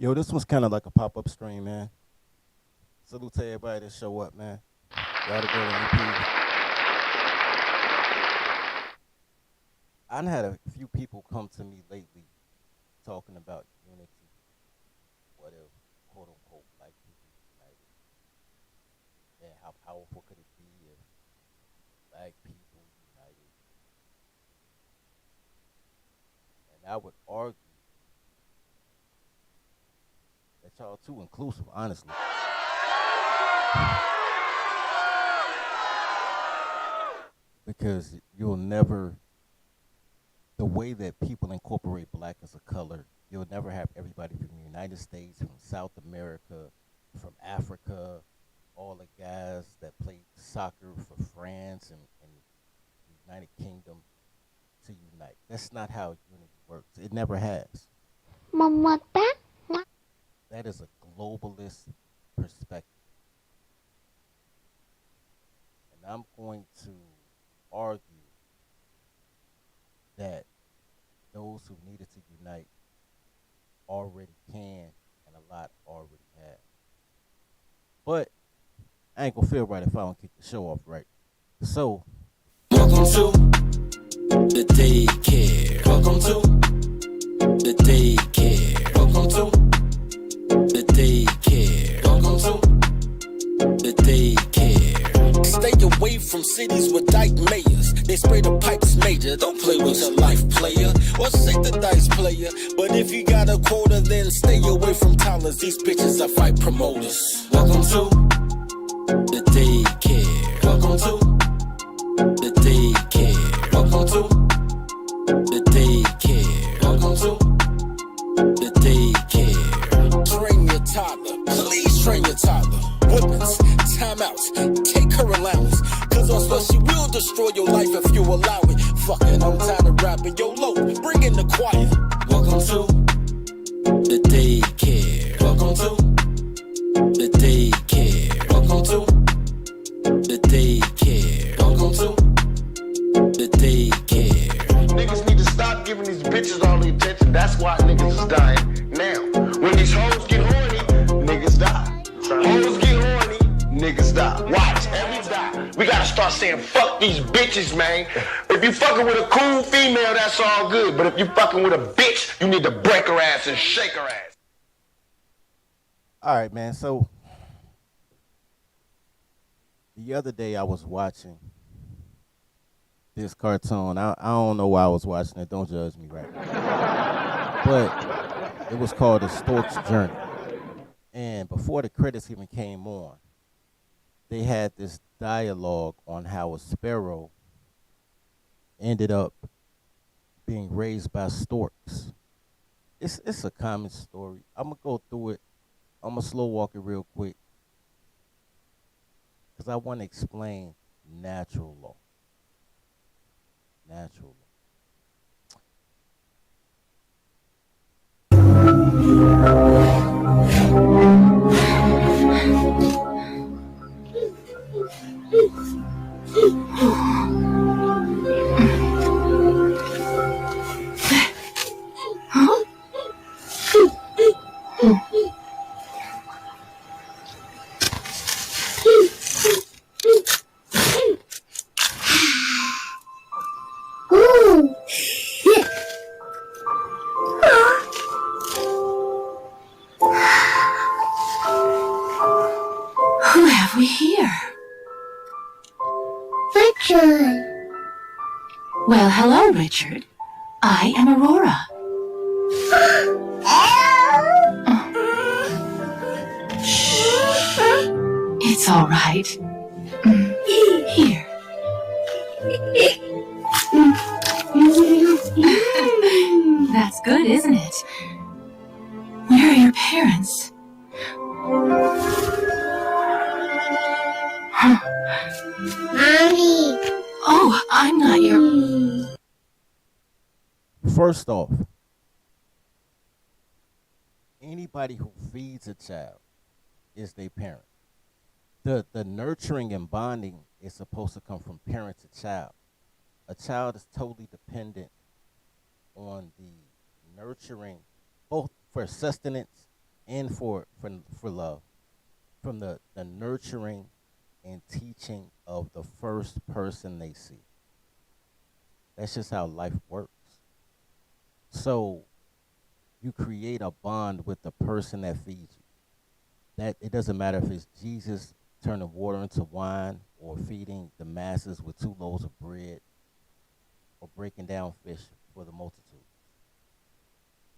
Yo, this was kind of like a pop-up stream, man. Salute to everybody that show up, man. Y'all the golden EPs. I done had a few people come to me lately talking about unity, whatever, quote unquote, black people united. And how powerful could it be if black people united? And I would argue that y'all too inclusive, honestly. Because you'll never, the way that people incorporate black as a color, you'll never have everybody from the United States, from South America, from Africa, all the guys that played soccer for France and the United Kingdom to unite. That's not how unity works. It never has. Mamata. That is a globalist perspective. And I'm going to argue that those who needed to unite already can and a lot already have. But I ain't gonna feel right if I don't kick the show off right. So, welcome to the Daycare. Welcome to the Daycare. Welcome to the Daycare. Welcome to the Daycare. Stay away from cities with dyke mayors. They spray the pipes major. Don't play with your life, player. Or shake the dice, player. But if you got a quota, then stay away from toddlers. These bitches are fight promoters. Welcome to the Daycare. Welcome to the Daycare. Welcome to the Daycare. Welcome to the Daycare. Train your toddler. Please train your toddler. Whippings, timeouts, take her allowance. Cause on spell she will destroy your life if you allow it. Fucking, I'm tired of rapping. Yo, low, bring in the choir. Welcome to the Daycare. Welcome to the Daycare. Welcome to the Daycare. Welcome to the Daycare. Niggas need to stop giving these bitches all the attention. That's why niggas is dying now. When these hoes get horny, niggas die. Hoes get horny, niggas die. Watch, every die. We gotta start saying fuck these bitches, man. If you fucking with a cool female, that's all good. But if you fucking with a bitch, you need to break her ass and shake her ass. all right, man. So the other day I was watching this cartoon. I don't know why I was watching it. Don't judge me, right? But it was called A Stork's Journey. And before the credits even came on, they had this dialogue on how a sparrow ended up being raised by storks. It's a common story. I'm gonna go through it. I'm gonna slow walk it real quick because I want to explain natural law. Natural law. Who have we here? Richard. Well, hello, Richard. I am Aurora. It's all right. Here. That's good, isn't it? Where are your parents? Mommy. Oh, I'm not your... First off, anybody who feeds a child is their parent. The nurturing and bonding is supposed to come from parent to child. A child is totally dependent on the nurturing, both for sustenance and for love, from the nurturing and teaching of the first person they see. That's just how life works. So you create a bond with the person that feeds you. That it doesn't matter if it's Jesus turning water into wine or feeding the masses with 2 loaves of bread or breaking down fish for the multitude.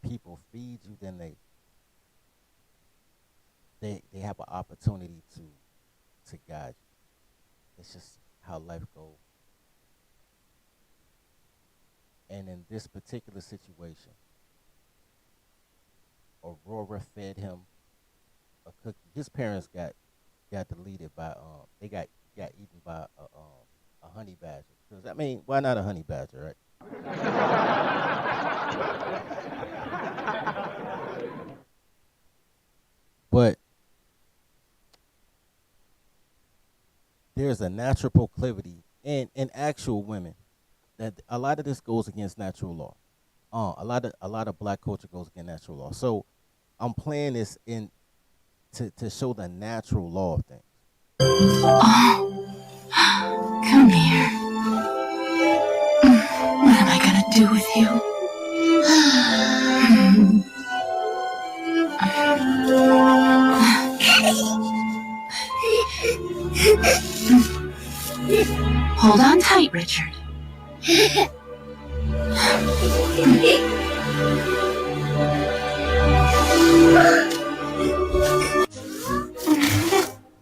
People feed you, then they have an opportunity to guide you. It's just how life goes. And in this particular situation, Aurora fed him a cookie. His parents got deleted by got eaten by a honey badger. Because I mean, why not a honey badger, right? But there's a natural proclivity in actual women that a lot of this goes against natural law. A lot of black culture goes against natural law. So I'm playing this in to show the natural law of things. Come here. What am I gonna do with you? Hold on tight, Richard.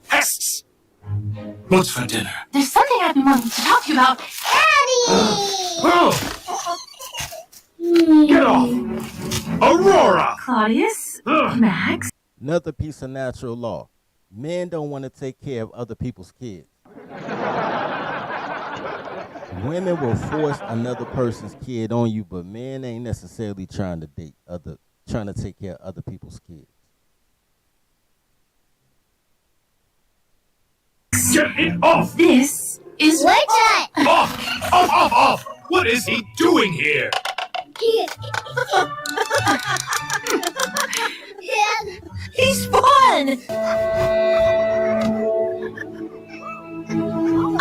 Pests! What's for dinner? There's something I've been wanting to talk to you about. Oh! Get off! Aurora! Claudius? Max? Another piece of natural law. Men don't want to take care of other people's kids. Women will force another person's kid on you, but men ain't necessarily trying to take care of other people's kids. Get it off! This is Richard! Off! What is he doing here? He's fun!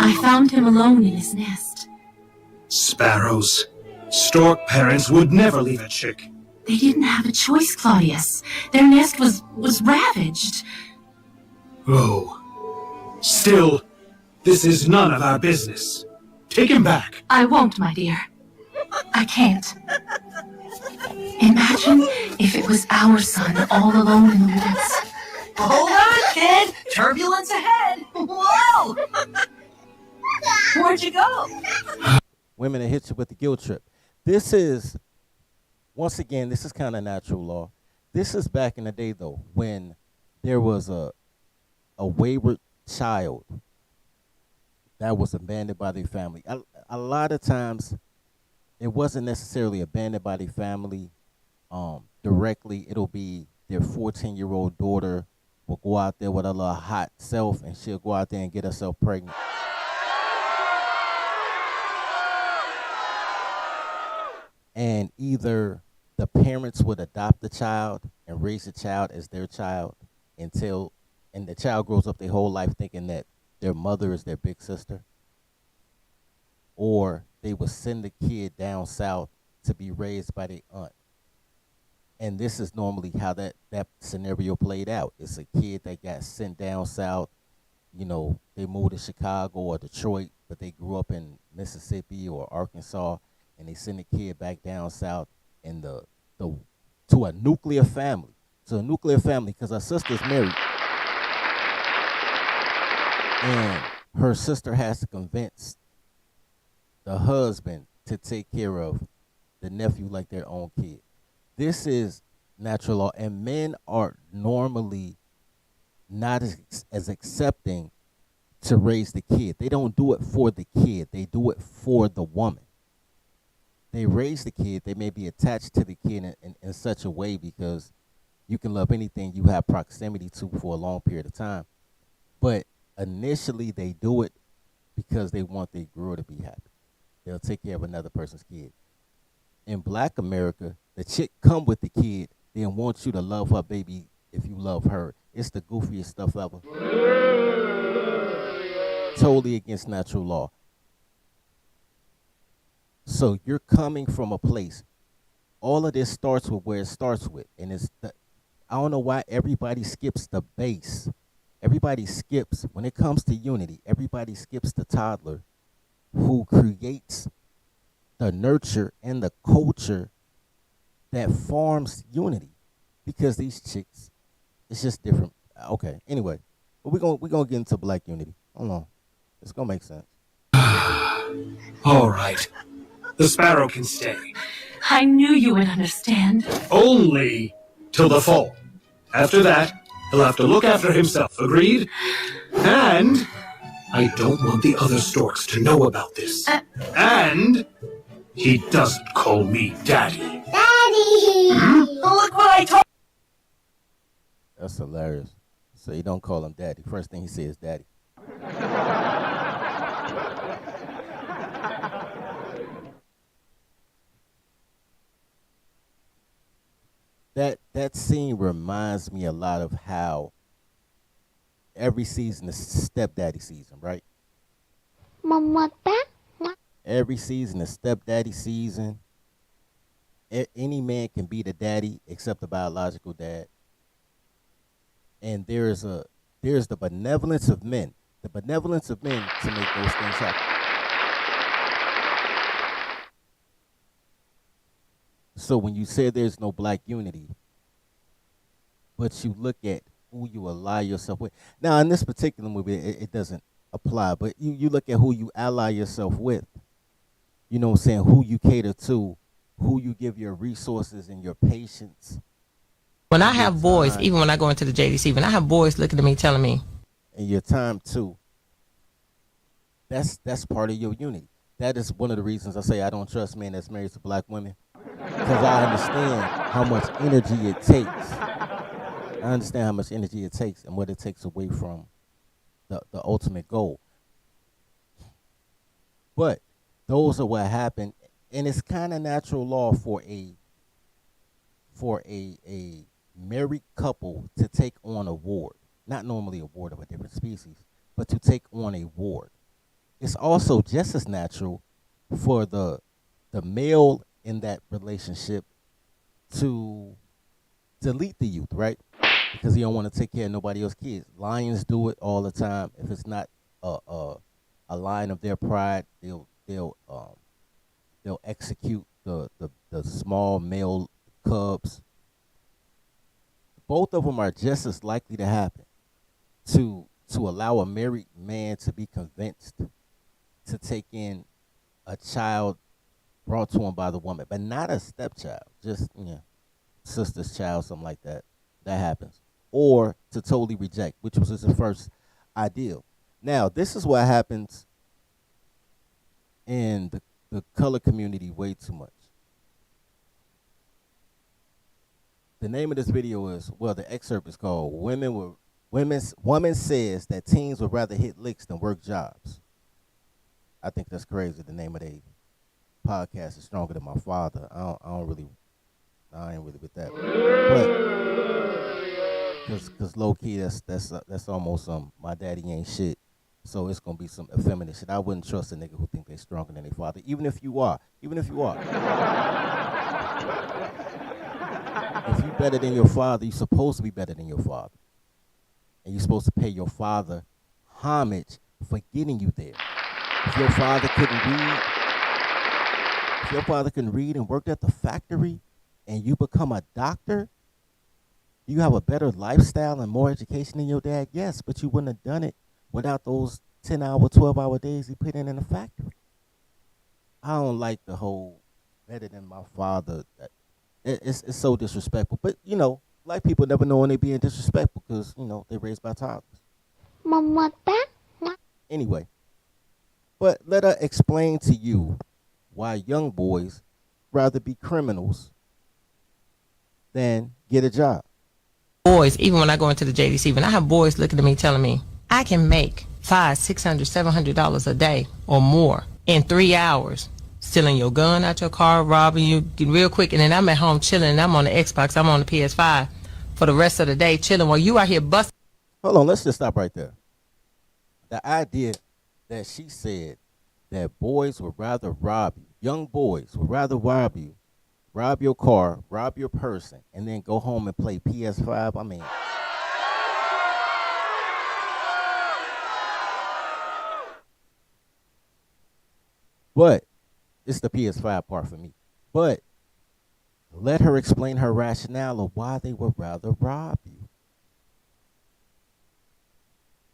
I found him alone in his nest. Sparrows. Stork parents would never leave a chick. They didn't have a choice, Claudius. Their nest was ravaged. Oh. Still, this is none of our business. Take him back. I won't, my dear. I can't. Imagine if it was our son all alone in the woods. Hold on, kid! Turbulence ahead! Whoa! Where'd you go? Women that hit you with the guilt trip. This is, once again, this is kind of natural law. This is back in the day, though, when there was a wayward child that was abandoned by their family. A lot of times, it wasn't necessarily abandoned by their family directly. It'll be their 14-year-old daughter will go out there with a little hot self, and she'll go out there and get herself pregnant. And either the parents would adopt the child and raise the child as their child and the child grows up their whole life thinking that their mother is their big sister, or they would send the kid down south to be raised by their aunt. And this is normally how that scenario played out. It's a kid that got sent down south. You know, they moved to Chicago or Detroit, but they grew up in Mississippi or Arkansas, and they send the kid back down south in to a nuclear family. To a nuclear family because her sister's married. And her sister has to convince the husband to take care of the nephew like their own kid. This is natural law, and men are normally not as accepting to raise the kid. They don't do it for the kid. They do it for the woman. They raise the kid. They may be attached to the kid in such a way because you can love anything you have proximity to for a long period of time. But initially, they do it because they want their girl to be happy. They'll take care of another person's kid. In Black America, the chick come with the kid, then wants you to love her baby if you love her. It's the goofiest stuff ever. Totally against natural law. So you're coming from a place. All of this starts with where it starts with, and I don't know why everybody skips the base. Everybody skips when it comes to unity. Everybody skips the toddler who creates the nurture and the culture that forms unity. Because these chicks, it's just different. Okay, anyway, but we're gonna get into black unity. Hold on, it's gonna make sense. All right. The sparrow can stay. I knew you would understand. Only till the fall. After that, he'll have to look after himself. Agreed? And I don't want the other storks to know about this. And he doesn't call me Daddy. Daddy! Look what I told. That's hilarious. So you don't call him daddy. First thing he says, daddy. That scene reminds me a lot of how every season is stepdaddy season, right? Mamata? Every season is stepdaddy season. Any man can be the daddy except the biological dad. And there's the benevolence of men. The benevolence of men to make those things happen. So when you say there's no black unity, but you look at who you ally yourself with. Now, in this particular movie, it doesn't apply, but you look at who you ally yourself with. You know what I'm saying? Who you cater to, who you give your resources and your patience. When I have boys, even when I go into the JDC, when I have boys looking at me telling me, and your time too, that's part of your unity. That is one of the reasons I say I don't trust men that's married to black women. Because I understand how much energy it takes. I understand how much energy it takes and what it takes away from the ultimate goal. But those are what happened, and it's kind of natural law for a married couple to take on a ward. Not normally a ward of a different species, but to take on a ward. It's also just as natural for the male in that relationship to delete the youth, right? Because he don't want to take care of nobody else's kids. Lions do it all the time. If it's not a line of their pride, they'll execute the small male cubs. Both of them are just as likely to happen. To allow a married man to be convinced to take in a child brought to him by the woman, but not a stepchild, just sister's child, something like that. That happens. Or to totally reject, which was his first ideal. Now, this is what happens in the color community way too much. The name of this video is, well, the excerpt is called Woman Says That Teens Would Rather Hit Licks Than Work Jobs. I think that's crazy. The name of the podcast is Stronger Than My Father. I ain't really with that. But cause low key that's almost my daddy ain't shit. So it's gonna be some effeminate shit. I wouldn't trust a nigga who think they stronger than their father, even if you are. If you better than your father, you're supposed to be better than your father. And you're supposed to pay your father homage for getting you there. If your father couldn't read and worked at the factory and you become a doctor, you have a better lifestyle and more education than your dad? Yes, but you wouldn't have done it without those 10-hour, 12-hour days he put in the factory. I don't like the whole better than my father. It's so disrespectful. But, black people never know when they're being disrespectful because, they're raised by toddlers. Mamata? Anyway, but let her explain to you why young boys rather be criminals than get a job. boys, even when I go into the JDC, when I have boys looking at me telling me, I can make $500, $600, $700 a day or more in 3 hours, stealing your gun out your car, robbing you real quick, and then I'm at home chilling, and I'm on the Xbox, I'm on the PS5 for the rest of the day chilling while you out here busting. Hold on, let's just stop right there. The idea that she said that boys would rather rob you, young boys would rather rob you, rob your car, rob your person, and then go home and play PS5. I mean, but it's the PS5 part for me. But let her explain her rationale of why they would rather rob you.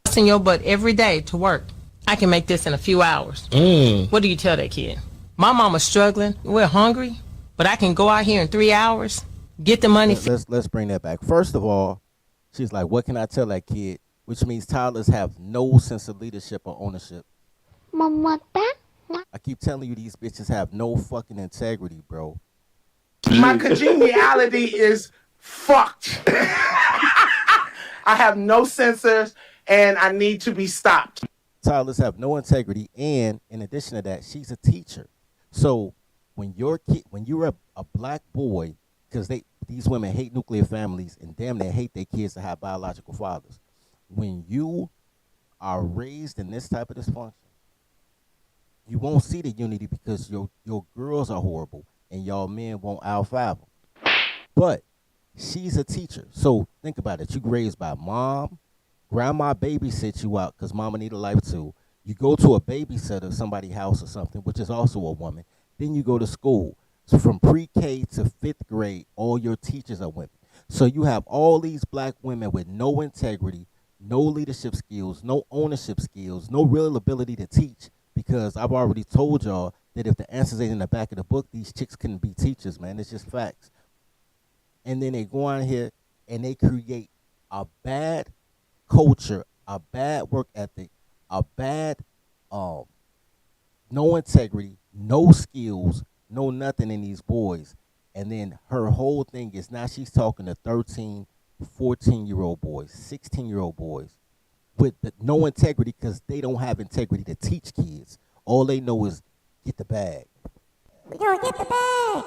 Busting your butt every day to work. I can make this in a few hours. What do you tell that kid? My mama's struggling. We're hungry, but I can go out here in 3 hours, get the money. Let's bring that back. First of all, she's like, what can I tell that kid? Which means toddlers have no sense of leadership or ownership. Mamata. I keep telling you, these bitches have no fucking integrity, bro. My congeniality is fucked. I have no sensors, and I need to be stopped. Toddlers have no integrity, and in addition to that, she's a teacher. So when you're a black boy, because these women hate nuclear families and damn they hate their kids to have biological fathers. When you are raised in this type of dysfunction, you won't see the unity because your girls are horrible and y'all men won't out-five them. But she's a teacher. So think about it. You raised by mom, grandma babysits you out because mama need a life too. You go to a babysitter, somebody's house or something, which is also a woman. Then you go to school. So from pre-K to 5th grade, all your teachers are women. So you have all these black women with no integrity, no leadership skills, no ownership skills, no real ability to teach. Because I've already told y'all that if the answers ain't in the back of the book, these chicks couldn't be teachers, man. It's just facts. And then they go on here and they create a bad culture, a bad work ethic, a bad no integrity, no skills, no nothing in these boys. And then her whole thing is now she's talking to 13, 14-year-old boys, 16-year-old boys with no integrity because they don't have integrity to teach kids. All they know is get the bag. We gonna get the bag.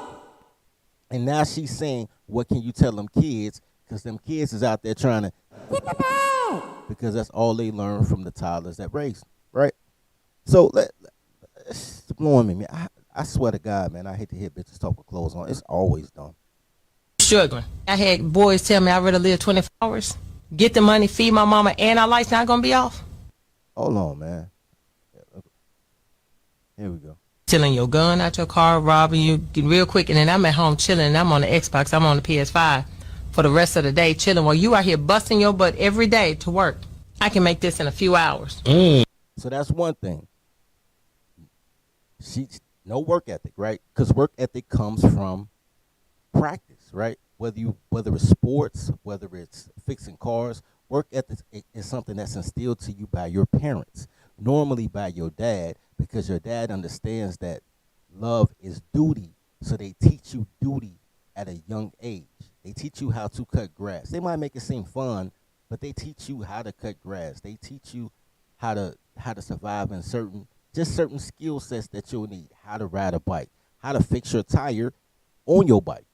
And now she's saying, what can you tell them kids? Because them kids is out there trying to Get the bag. because that's all they learn from the toddlers that raised them, right? So it's blowing me, man. I swear to God, man, I hate to hear bitches talk with clothes on. It's always dumb. Struggling. I had boys tell me I'd rather live 24 hours, get the money, feed my mama, and our lights not going to be off. Hold on, man. Here we go. Stealing your gun out your car, robbing you real quick, and then I'm at home chilling, and I'm on the Xbox, I'm on the PS5 for the rest of the day chilling while you out here busting your butt every day to work. I can make this in a few hours. So that's one thing. No work ethic, right? Because work ethic comes from practice, right? Whether it's sports, whether it's fixing cars, work ethic is something that's instilled to you by your parents, normally by your dad, because your dad understands that love is duty. So they teach you duty at a young age. They teach you how to cut grass. They might make it seem fun, but they teach you how to cut grass. They teach you how to survive in certain skill sets that you'll need. How to ride a bike, how to fix your tire on your bike.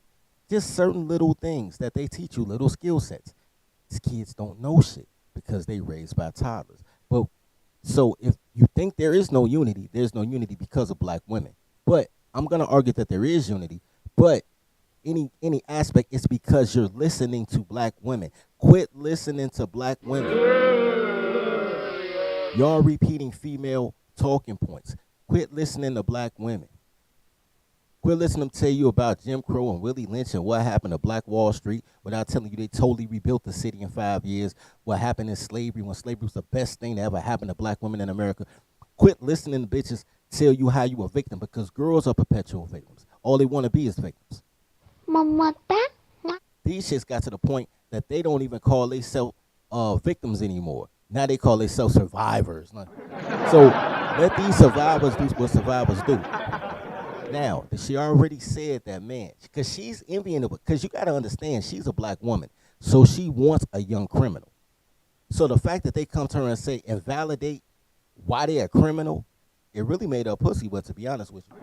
Just certain little things that they teach you, little skill sets. These kids don't know shit because they raised by toddlers. But so if you think there is no unity, there's no unity because of black women. But I'm gonna argue that there is unity. But any aspect, it's because you're listening to black women. Quit listening to black women. Y'all repeating female talking points. Quit listening to black women. Quit listening to tell you about Jim Crow and Willie Lynch and what happened to Black Wall Street without telling you they totally rebuilt the city in 5 years. What happened in slavery when slavery was the best thing that ever happened to black women in America. Quit listening to bitches tell you how you a victim because girls are perpetual victims. All they want to be is victims. Mamata. These shits got to the point that they don't even call themselves victims anymore. Now they call themselves survivors. So let these survivors do what survivors do. Now, she already said that, man, because she's envying it, because you got to understand, she's a black woman, so she wants a young criminal. So the fact that they come to her and say, and validate why they're a criminal, it really made her pussy, but to be honest with you.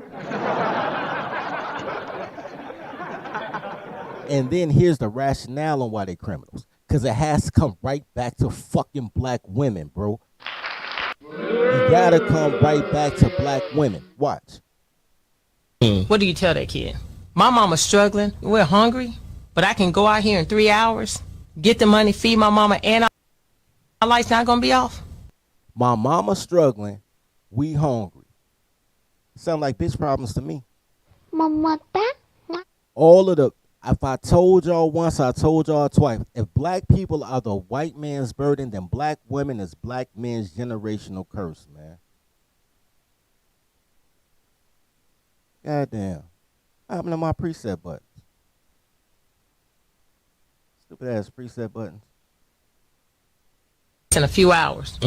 And then here's the rationale on why they criminals. Because it has to come right back to fucking black women, bro. You gotta come right back to black women. Watch. What do you tell that kid? My mama's struggling. We're hungry, but I can go out here in 3 hours, get the money, feed my mama, and our light's not gonna be off. My mama struggling. We hungry. Sound like bitch problems to me. Mamata. All of the, if I told y'all once, I told y'all twice. If black people are the white man's burden, then black women is black men's generational curse, man. Goddamn. What happened to my preset buttons? Stupid ass preset buttons. In a few hours.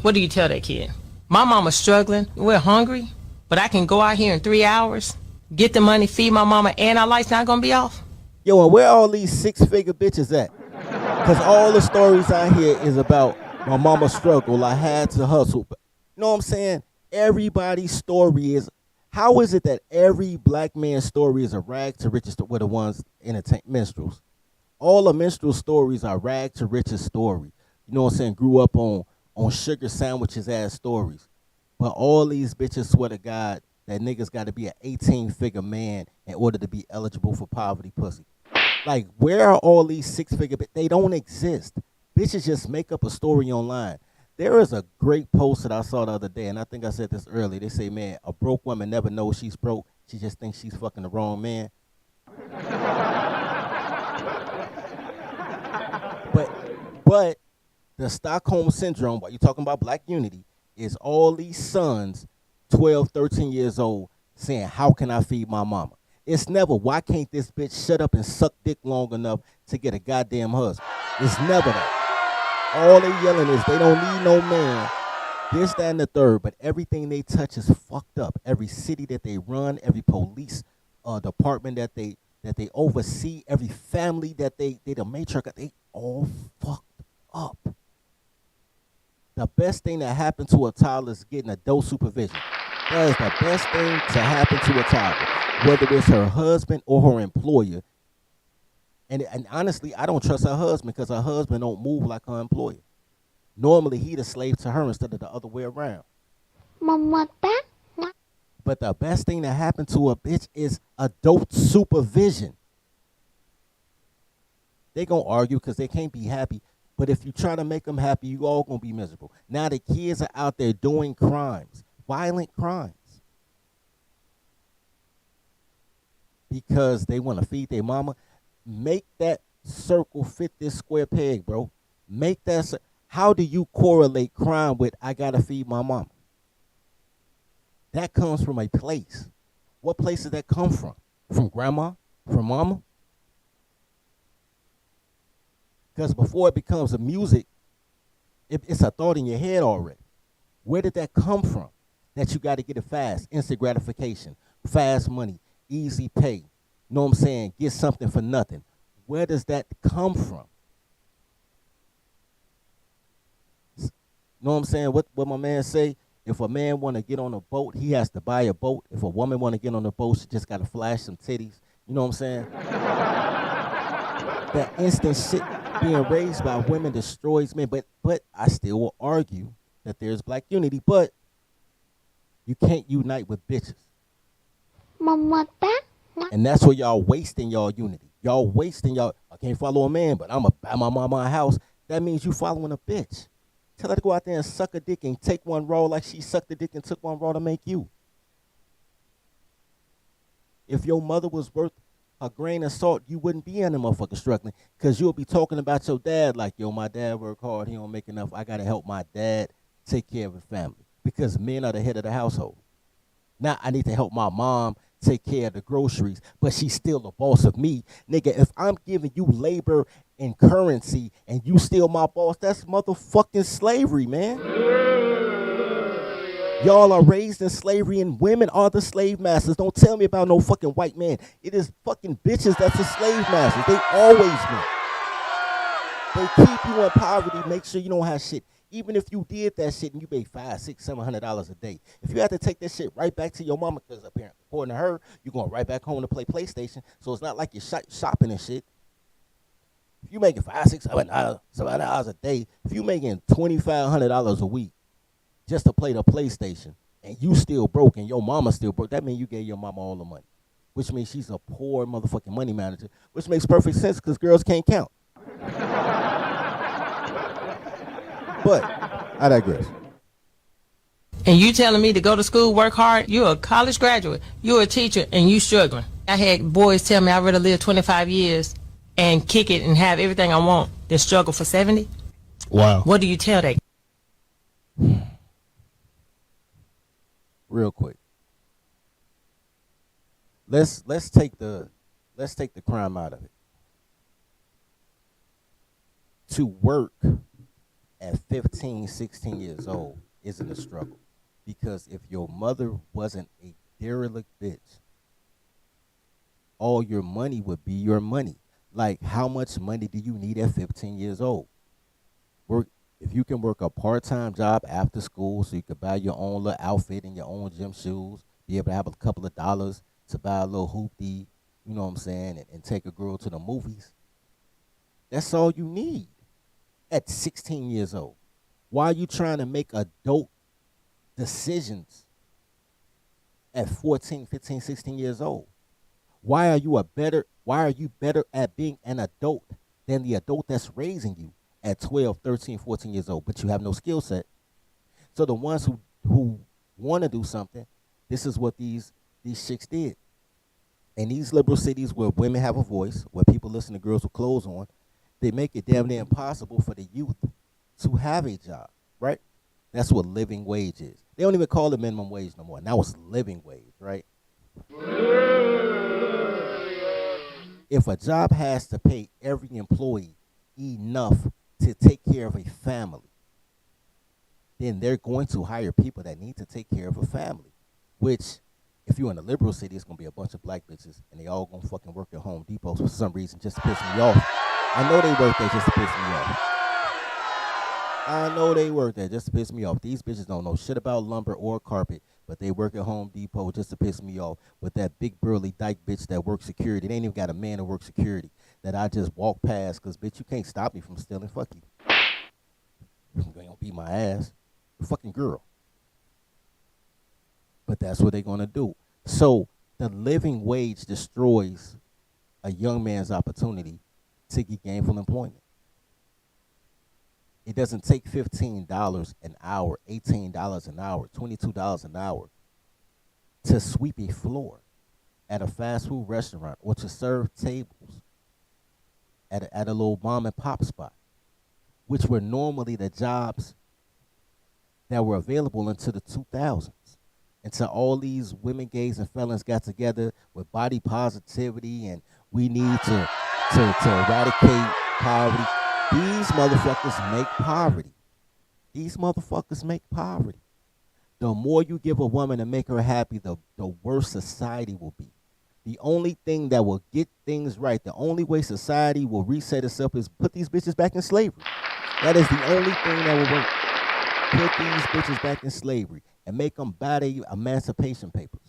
What do you tell that kid? My mama's struggling. We're hungry, but I can go out here in 3 hours, get the money, feed my mama, and our light's not gonna be off. Yo, and where all these six-figure bitches at? Because all the stories I hear is about my mama struggle. I had to hustle. But, you know what I'm saying? Everybody's story is, how is it that every black man's story is a rag to riches with the ones entertain minstrels? All the minstrel stories are rag to riches story. You know what I'm saying? Grew up on sugar sandwiches ass stories. But all these bitches swear to God that niggas got to be an 18-figure man in order to be eligible for poverty pussy. Like, where are all these six-figure bitches? They don't exist. Bitches just make up a story online. There is a great post that I saw the other day, and I think I said this earlier. They say, man, a broke woman never knows she's broke. She just thinks she's fucking the wrong man. But the Stockholm Syndrome, while you're talking about black unity, is all these sons, 12, 13 years old, saying, how can I feed my mama? It's never, why can't this bitch shut up and suck dick long enough to get a goddamn husband? It's never that. All they yelling is they don't need no man, this, that, and the third, but everything they touch is fucked up. Every city that they run, every police department that they oversee, every family that they the matriarch, they all fucked up. The best thing that happened to a toddler is getting adult supervision. That is the best thing to happen to a toddler, whether it's her husband or her employer. And honestly, I don't trust her husband because her husband don't move like her employer. Normally, he the slave to her instead of the other way around. Mamata. But the best thing that happened to a bitch is adult supervision. They gonna argue because they can't be happy. But if you try to make them happy, you all gonna be miserable. Now the kids are out there doing crimes, violent crimes, because they want to feed their mama. Make that circle fit this square peg, bro. Make that. How do you correlate crime with I gotta feed my mama? That comes from a place. What place does that come from? From grandma? From mama? Because before it becomes a music, it's a thought in your head already. Where did that come from? That you got to get it fast, instant gratification, fast money, easy pay. You know what I'm saying? Get something for nothing. Where does that come from? You know what I'm saying? What my man say? If a man want to get on a boat, he has to buy a boat. If a woman want to get on a boat, she just got to flash some titties. You know what I'm saying? That instant shit being raised by women destroys men. But I still will argue that there's black unity. But you can't unite with bitches. Mamata. And that's where y'all wasting y'all unity. Y'all wasting y'all. I can't follow a man, but I'm going to buy my mama a house. That means you following a bitch. Tell her to go out there and suck a dick and take one raw like she sucked a dick and took one raw to make you. If your mother was worth a grain of salt, you wouldn't be in the motherfucker struggling, because you'll be talking about your dad like, yo, my dad work hard, he don't make enough, I got to help my dad take care of his family, because men are the head of the household. Now I need to help my mom take care of the groceries, but she's still the boss of me. Nigga, if I'm giving you labor and currency and you still my boss, that's motherfucking slavery, man. Y'all are raised in slavery and women are the slave masters. Don't tell me about no fucking white man. It is fucking bitches that's the slave masters. They always been. They keep you in poverty, make sure you don't have shit. Even if you did that shit and you made $500, $600, $700 a day, if you had to take that shit right back to your mama, because apparently, according to her, you're going right back home to play PlayStation. So it's not like you're shopping and shit. If you making $500, $600, $700 a day, if you making $2,500 a week just to play the PlayStation, and you still broke and your mama still broke, that means you gave your mama all the money, which means she's a poor motherfucking money manager, which makes perfect sense because girls can't count. But I digress. And you telling me to go to school, work hard? You're a college graduate. You're a teacher, and you struggling. I had boys tell me I'd rather live 25 years and kick it and have everything I want than struggle for 70. Wow. What do you tell that? Real quick. Let's take the crime out of it. To work at 15, 16 years old isn't a struggle. Because if your mother wasn't a derelict bitch, all your money would be your money. Like, how much money do you need at 15 years old? If you can work a part-time job after school so you can buy your own little outfit and your own gym shoes, be able to have a couple of dollars to buy a little hoopty, you know what I'm saying, and take a girl to the movies, that's all you need at 16 years old. Why are you trying to make adult decisions at 14, 15, 16 years old? Why are you better at being an adult than the adult that's raising you at 12, 13, 14 years old, but you have no skill set? So the ones who want to do something, this is what these chicks did. In these liberal cities where women have a voice, where people listen to girls with clothes on, they make it damn near impossible for the youth to have a job, right? That's what living wage is. They don't even call it minimum wage no more. Now it's living wage, right? If a job has to pay every employee enough to take care of a family, then they're going to hire people that need to take care of a family. Which, if you're in a liberal city, it's going to be a bunch of black bitches, and they all going to fucking work at Home Depot for some reason just to piss me off. I know they work there just to piss me off. I know they work there just to piss me off. These bitches don't know shit about lumber or carpet, but they work at Home Depot just to piss me off with that big burly dyke bitch that works security. They ain't even got a man to work security that I just walk past because, bitch, you can't stop me from stealing. Fuck you. You ain't gonna beat my ass. You fucking girl. But that's what they're gonna do. So the living wage destroys a young man's opportunity to get gainful employment. It doesn't take $15 an hour, $18 an hour, $22 an hour to sweep a floor at a fast food restaurant or to serve tables at a little mom and pop spot, which were normally the jobs that were available until the 2000s. Until all these women, gays, and felons got together with body positivity and we need to eradicate poverty. These motherfuckers make poverty. These motherfuckers make poverty. The more you give a woman to make her happy, the worse society will be. The only thing that will get things right, the only way society will reset itself is put these bitches back in slavery. That is the only thing that will work. Put these bitches back in slavery and make them buy their emancipation papers.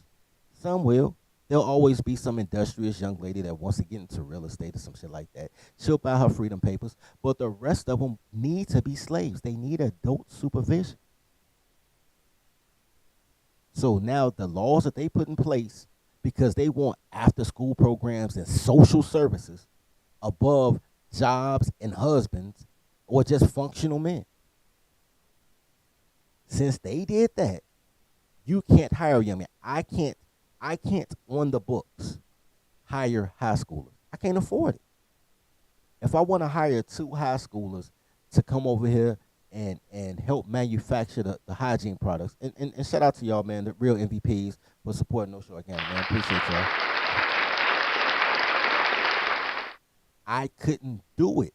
Some will. There'll always be some industrious young lady that wants to get into real estate or some shit like that. She'll buy her freedom papers, but the rest of them need to be slaves. They need adult supervision. So now the laws that they put in place, because they want after-school programs and social services above jobs and husbands or just functional men. Since they did that, you can't hire young men. I can't on the books hire high schoolers. I can't afford it. If I want to hire 2 high schoolers to come over here and help manufacture the hygiene products, and shout out to y'all, man, the real MVPs for supporting No Show Again, man. Appreciate y'all. I couldn't do it.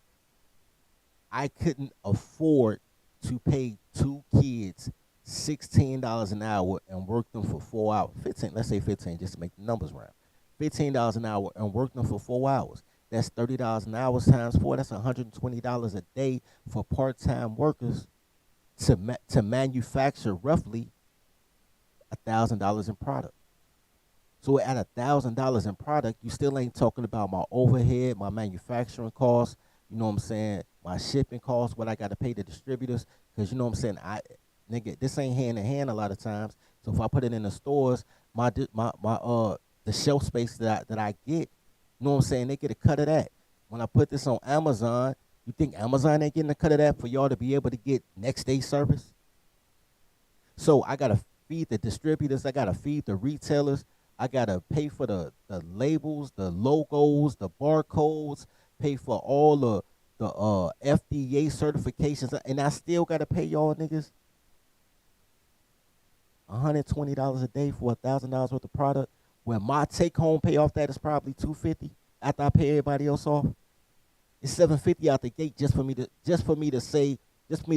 I couldn't afford to pay 2 kids $16 an hour and work them for 4 hours. 15, let's say 15, just to make the numbers round. $15 an hour and work them for 4 hours. That's $30 an hour times 4. That's $120 a day for part-time workers to manufacture roughly $1,000 in product. So at $1,000 in product, you still ain't talking about my overhead, my manufacturing costs. You know what I'm saying? My shipping costs, what I got to pay the distributors, because you know what I'm saying. Nigga, this ain't hand in hand a lot of times. So if I put it in the stores, the shelf space that I get, you know what I'm saying, they get a cut of that. When I put this on Amazon, you think Amazon ain't getting a cut of that for y'all to be able to get next day service? So I gotta feed the distributors, I gotta feed the retailers, I gotta pay for the labels, the logos, the barcodes, pay for all the FDA certifications, and I still gotta pay y'all niggas $120 a day for $1,000 worth of product, when my take home pay off that is probably $250 after I pay everybody else off. It's $750 out the gate just for me to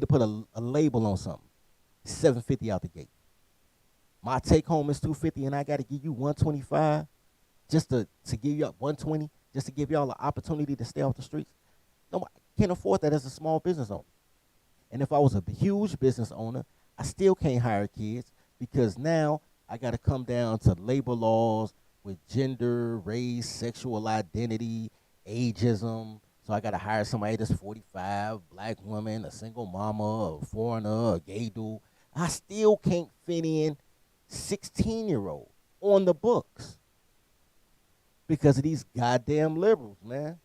put a label on something. It's $750 out the gate. My take home is $250, and I got to give you $125 just to give you up $120 just to give y'all an opportunity to stay off the streets. No, I can't afford that as a small business owner. And if I was a huge business owner, I still can't hire kids, because now I got to come down to labor laws with gender, race, sexual identity, ageism. So I got to hire somebody that's 45, black woman, a single mama, a foreigner, a gay dude. I still can't fit in 16-year-old on the books because of these goddamn liberals, man.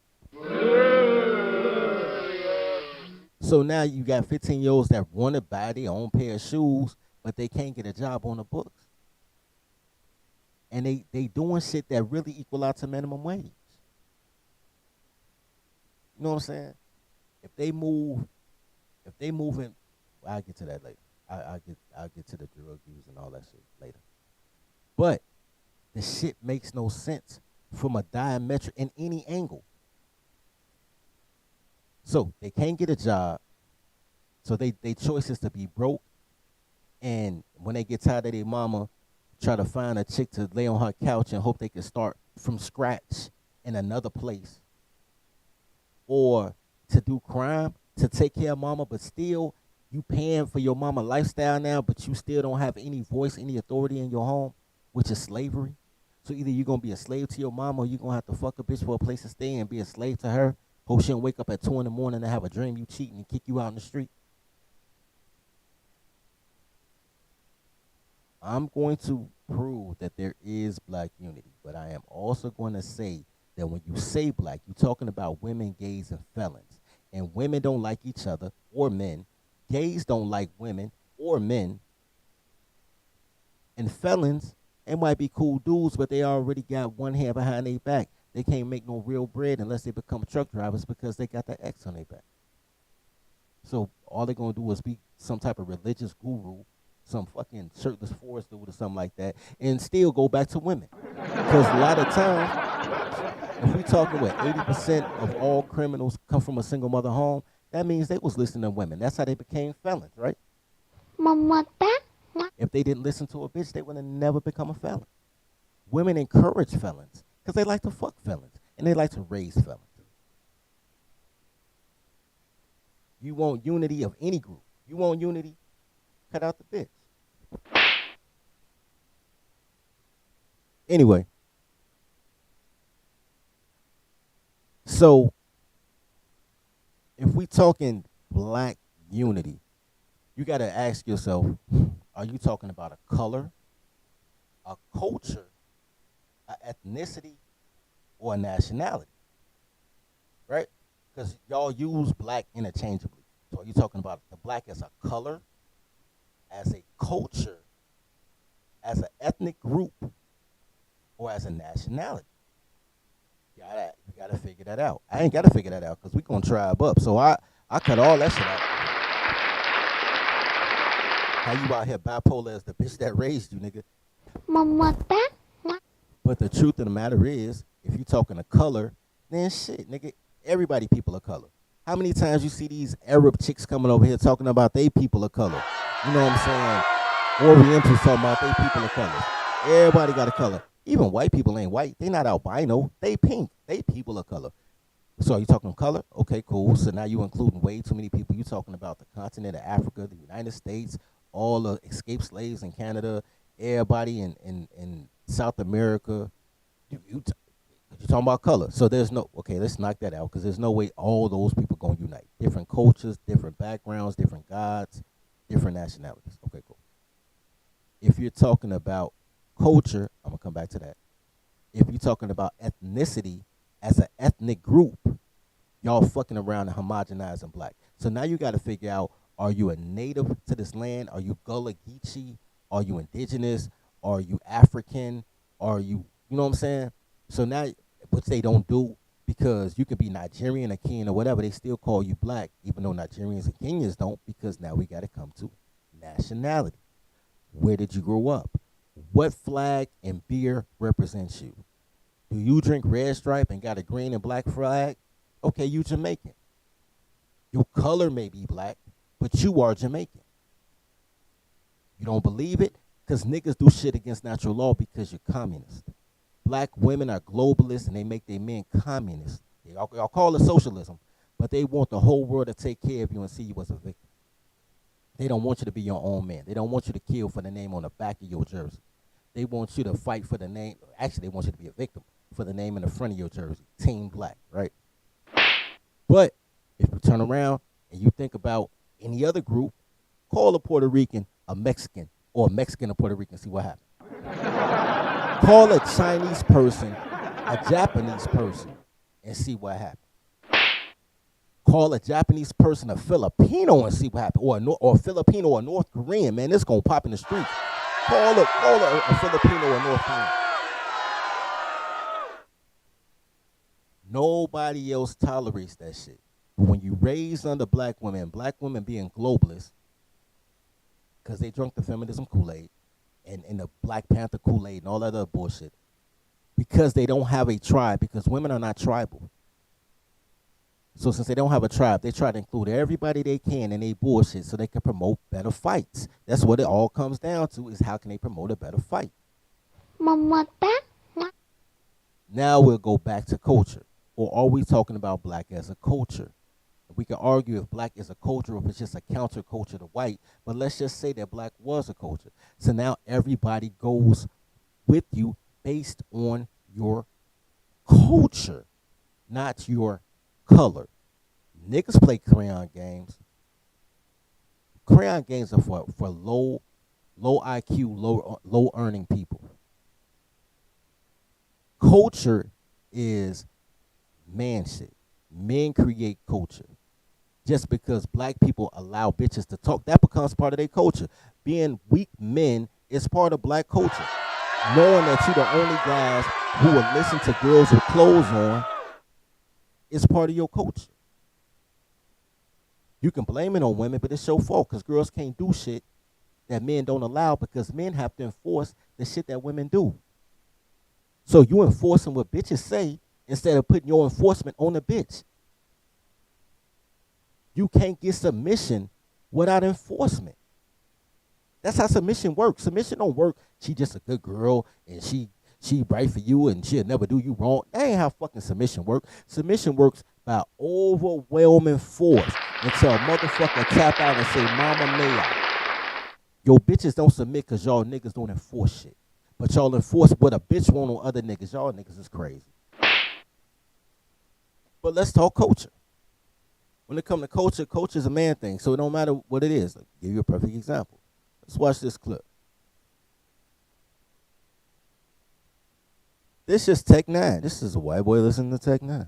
So now you got 15-year-olds that want to buy their own pair of shoes, but they can't get a job on the books. And they doing shit that really equal out to minimum wage. You know what I'm saying? If they move in, well, I'll get to that later. I'll get to the drug use and all that shit later. But the shit makes no sense from a diametric in any angle. So they can't get a job. So they choice is to be broke, and when they get tired of their mama, try to find a chick to lay on her couch and hope they can start from scratch in another place. Or to do crime, to take care of mama, but still you paying for your mama lifestyle now, but you still don't have any voice, any authority in your home, which is slavery. So either you're going to be a slave to your mama, or you're going to have to fuck a bitch for a place to stay and be a slave to her. Hope she don't wake up at 2 in the morning and have a dream you cheating and kick you out in the street. I'm going to prove that there is black unity, but I am also going to say that when you say black, you're talking about women, gays, and felons. And women don't like each other or men. Gays don't like women or men. And felons, they might be cool dudes, but they already got one hand behind their back. They can't make no real bread unless they become truck drivers because they got that X on their back. So all they're going to do is be some type of religious guru, some fucking shirtless forest dude or something like that, and still go back to women. Because a lot of times, if we talking with 80% of all criminals come from a single mother home, that means they was listening to women. That's how they became felons, right? If they didn't listen to a bitch, they would have never become a felon. Women encourage felons because they like to fuck felons and they like to raise felons. You want unity of any group. You want unity, cut out the bitch. Anyway, so if we talking black unity, you got to ask yourself, are you talking about a color, a culture, an ethnicity, or a nationality? Right? Because y'all use black interchangeably. So are you talking about the black as a color, as a culture, as an ethnic group, or as a nationality? You gotta figure that out. I ain't gotta figure that out because we gonna tribe up. So I cut all that shit out. How you out here bipolar as the bitch that raised you, nigga? But the truth of the matter is, if you talking a color, then shit, nigga, everybody people of color. How many times you see these Arab chicks coming over here talking about they people of color? You know what I'm saying? Orientals talking about they people of color. Everybody got a color. Even white people ain't white. They not albino. They pink. They people of color. So are you talking color? Okay, cool. So now you including way too many people. You talking about the continent of Africa, the United States, all the escaped slaves in Canada, everybody in South America. You're talking about color. So there's no, okay, let's knock that out because there's no way all those people going to unite. Different cultures, different backgrounds, different gods, different nationalities. Okay, cool. If you're talking about culture, I'm going to come back to that. If you're talking about ethnicity as an ethnic group, y'all fucking around and homogenizing black. So now you got to figure out, are you a native to this land? Are you Gullah Geechee? Are you indigenous? Are you African? Are you, you know what I'm saying? So now, which they don't do, because you could be Nigerian or Kenyan or whatever, they still call you black, even though Nigerians and Kenyans don't, because now we got to come to nationality. Where did you grow up? What flag and beer represents you? Do you drink Red Stripe and got a green and black flag? Okay, you Jamaican. Your color may be black, but you are Jamaican. You don't believe it? Because niggas do shit against natural law because you're communist. Black women are globalists and they make their men communists. Y'all call it socialism, but they want the whole world to take care of you and see you as a victim. They don't want you to be your own man. They don't want you to kill for the name on the back of your jersey. They want you to fight for the name. Actually, they want you to be a victim for the name in the front of your jersey. Team Black, right? But if you turn around and you think about any other group, call a Puerto Rican a Mexican or a Mexican a Puerto Rican, see what happens. Call a Chinese person a Japanese person and see what happens. Call a Japanese person a Filipino and see what happens, or a Filipino or a North Korean, man, this gonna pop in the streets. Call a Filipino or North Korean. Nobody else tolerates that shit. But when you raise under black women being globalists, because they drunk the feminism Kool-Aid and the Black Panther Kool-Aid and all that other bullshit, because they don't have a tribe, because women are not tribal. So since they don't have a tribe, they try to include everybody they can in their bullshit so they can promote better fights. That's what it all comes down to, is how can they promote a better fight. Now we'll go back to culture. Or are we talking about black as a culture? We can argue if black is a culture or if it's just a counterculture to white, but let's just say that black was a culture. So now everybody goes with you based on your culture, not your color. Niggas play crayon games. Crayon games are for low IQ, low earning people. Culture is man shit. Men create culture. Just because black people allow bitches to talk, that becomes part of their culture. Being weak men is part of black culture. Knowing that you're the only guys who will listen to girls with clothes on is part of your culture. You can blame it on women, but it's your fault because girls can't do shit that men don't allow because men have to enforce the shit that women do. So you enforcing what bitches say instead of putting your enforcement on the bitch. You can't get submission without enforcement. That's how submission works. Submission don't work. She just a good girl and she right for you and she'll never do you wrong. That ain't how fucking submission works. Submission works by overwhelming force until a motherfucker tap out and say, Mama Mia. Yo, bitches don't submit because y'all niggas don't enforce shit. But y'all enforce what a bitch want on other niggas. Y'all niggas is crazy. But let's talk culture. When it comes to culture, culture is a man thing, so it don't matter what it is. I'll give you a perfect example. Let's watch this clip. This is Tech 9. This is a white boy listening to Tech 9.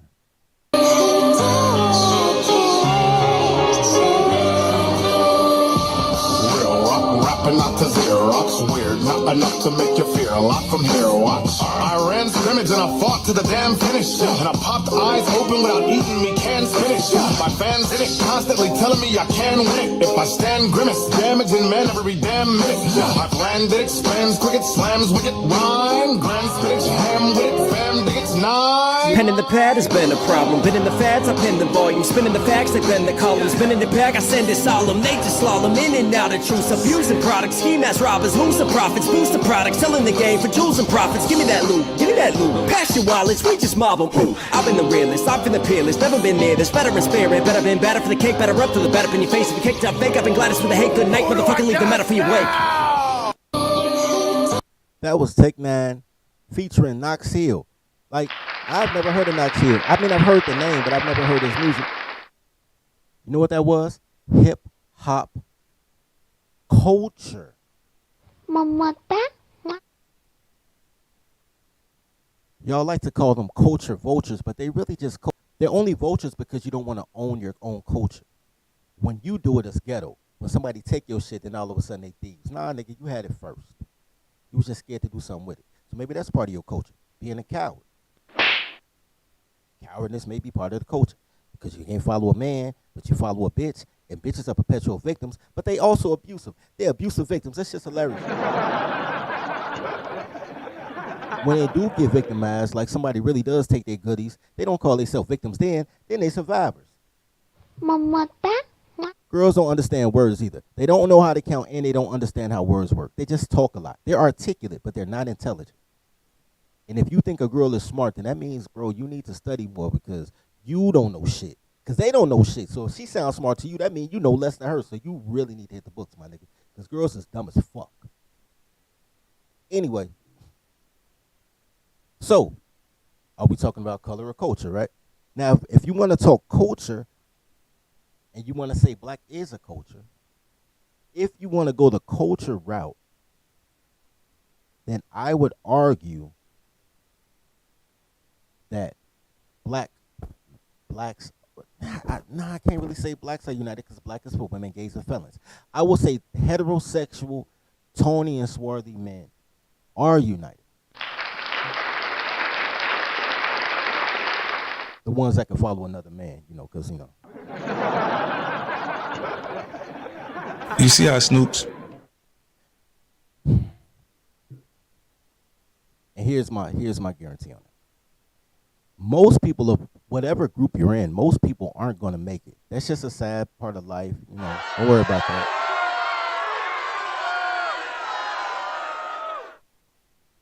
Not to Xerox, weird, not enough to make you fear a lot from here, watch. I ran scrimmage and I fought to the damn finish, and I popped eyes open without eating me canned spinach. My fans in it constantly telling me I can win it. If I stand grimace, damaging men every damn minute. My plan that expands, cricket slams, wicked rhyme, grand spinach, ham with it, fam, diggits, 9. Pen in the pad has been a problem. Been in the fads, I pin the volume. Spinning the facts, they bend the columns. Spinning the bag, I send it solemn. They just slalom in and out of truth. Abusing products, scheme as robbers. Lose the profits, boost the products. Selling the game for jewels and profits. Give me that loot, give me that loot. Pass your wallets, we just mob them. Ooh, I've been the realest, I've been the peerless. Never been near this, better in spirit. Better been better for the cake, better up to the better in your face. If you kicked up fake, I've been Gladys with the hate. Good night, motherfucker, leave the matter for your wake. That was Take 9 featuring Knox Hill. Like, I've never heard of Knox Hill. I mean, I've heard the name, but I've never heard his music. You know what that was? Hip hop culture. Mamata. Y'all like to call them culture vultures, but they really just they're only vultures because you don't want to own your own culture. When you do it, it's ghetto. When somebody take your shit, then all of a sudden they thieves. Nah, nigga, you had it first. You was just scared to do something with it. So maybe that's part of your culture, being a coward. Cowardness may be part of the culture because you can't follow a man, but you follow a bitch, and bitches are perpetual victims, but they also abusive. They're abusive victims. That's just hilarious. When they do get victimized, like somebody really does take their goodies, they don't call themselves victims then they survivors. Mamata. Girls don't understand words either. They don't know how to count and they don't understand how words work. They just talk a lot. They're articulate, but they're not intelligent. And if you think a girl is smart, then that means, bro, you need to study more because you don't know shit. Because they don't know shit. So if she sounds smart to you, that means you know less than her. So you really need to hit the books, my nigga. Because girls is dumb as fuck. Anyway. So, are we talking about color or culture, right? Now, if you want to talk culture, and you want to say black is a culture, if you want to go the culture route, then I would argue that blacks, I can't really say blacks are united because black is for women, gays, and felons. I will say heterosexual, tawny, and swarthy men are united. The ones that can follow another man, because, You see how Snoop's? And here's my guarantee on it. Most people of whatever group you're in, most people aren't going to make it. That's just a sad part of life. Don't worry about that.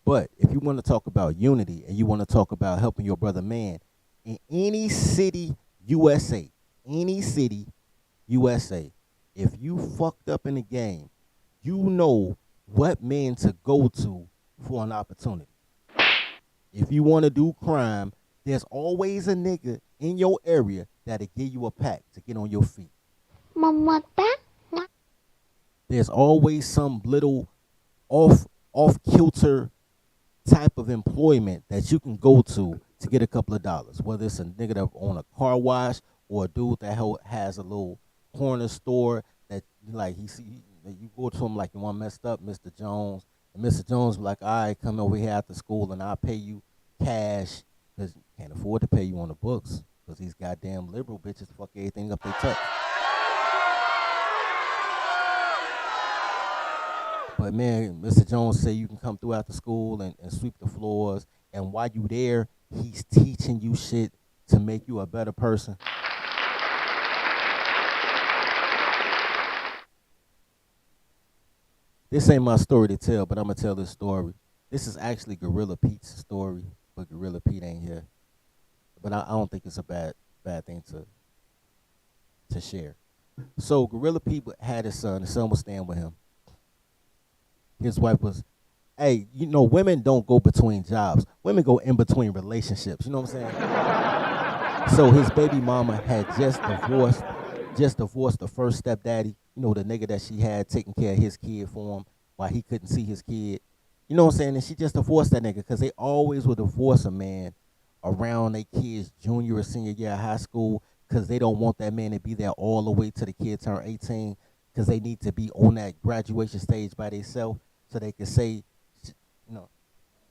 But if you want to talk about unity and you want to talk about helping your brother man in any city, USA, if you fucked up in the game, you know what men to go to for an opportunity. If you want to do crime, there's always a nigga in your area that'll give you a pack to get on your feet. Mamata. There's always some little off-kilter type of employment that you can go to get a couple of dollars, whether it's a nigga that own a car wash or a dude that has a little corner store that you go to him like you want messed up, Mr. Jones, and Mr. Jones be like, all right, come over here after school and I'll pay you cash because you can't afford to pay you on the books because these goddamn liberal bitches fuck everything up they touch. But man, Mr. Jones say you can come through after school and sweep the floors, and while you there, he's teaching you shit to make you a better person. This ain't my story to tell, but I'm going to tell this story. This is actually Gorilla Pete's story, but Gorilla Pete ain't here. But I don't think it's a bad thing to share. So Gorilla Pete had his son. His son was staying with him. His wife was, hey, women don't go between jobs. Women go in between relationships. You know what I'm saying? So his baby mama had just divorced the first stepdaddy, the nigga that she had taking care of his kid for him while he couldn't see his kid. You know what I'm saying? And she just divorced that nigga because they always would divorce a man around their kid's junior or senior year of high school because they don't want that man to be there all the way till the kid turn 18 because they need to be on that graduation stage by themselves so they can say,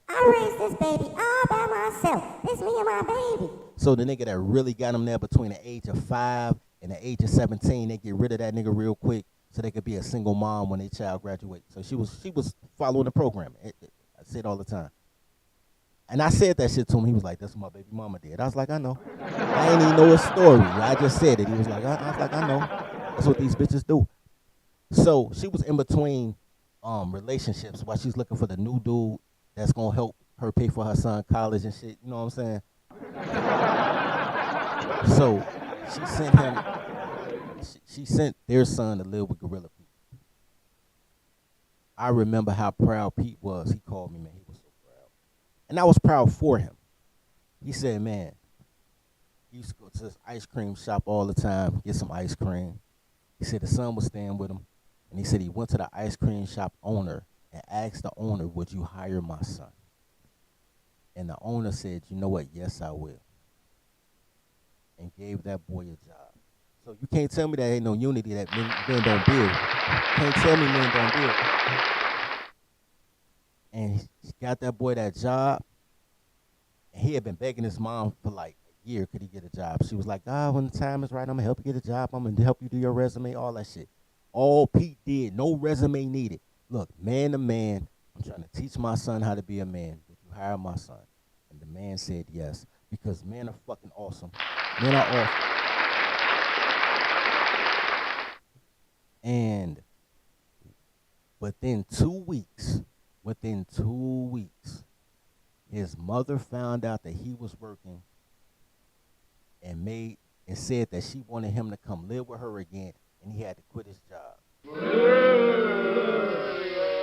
I raised this baby all by myself. It's me and my baby. So the nigga that really got him there between the age of 5 and the age of 17, they get rid of that nigga real quick so they could be a single mom when their child graduates. So she was following the program. I say it all the time. And I said that shit to him. He was like, "That's what my baby mama did." I was like, "I know." I ain't even know his story. I just said it. He was like, I was like, "I know. That's what these bitches do." So she was in between relationships while she's looking for the new dude that's gonna help her pay for her son college and shit. You know what I'm saying? So she sent him. She sent their son to live with gorilla people. I remember how proud Pete was. He called me, man. He was so proud, and I was proud for him. He said, "Man, he used to go to this ice cream shop all the time, get some ice cream." He said the son was staying with him, and he said he went to the ice cream shop owner and asked the owner, "Would you hire my son?" And the owner said, "You know what? Yes, I will," and gave that boy a job. So you can't tell me that ain't no unity, that men don't build. Can't tell me men don't build. And he got that boy that job, and he had been begging his mom for like a year, could he get a job? She was like, when the time is right, I'm gonna help you get a job. I'm gonna help you do your resume, all that shit. All Pete did, no resume needed. Look, man to man, I'm trying to teach my son how to be a man. Would you hire my son? And the man said yes, because men are fucking awesome. Men are awesome. And within 2 weeks, his mother found out that he was working and said that she wanted him to come live with her again, and he had to quit his job.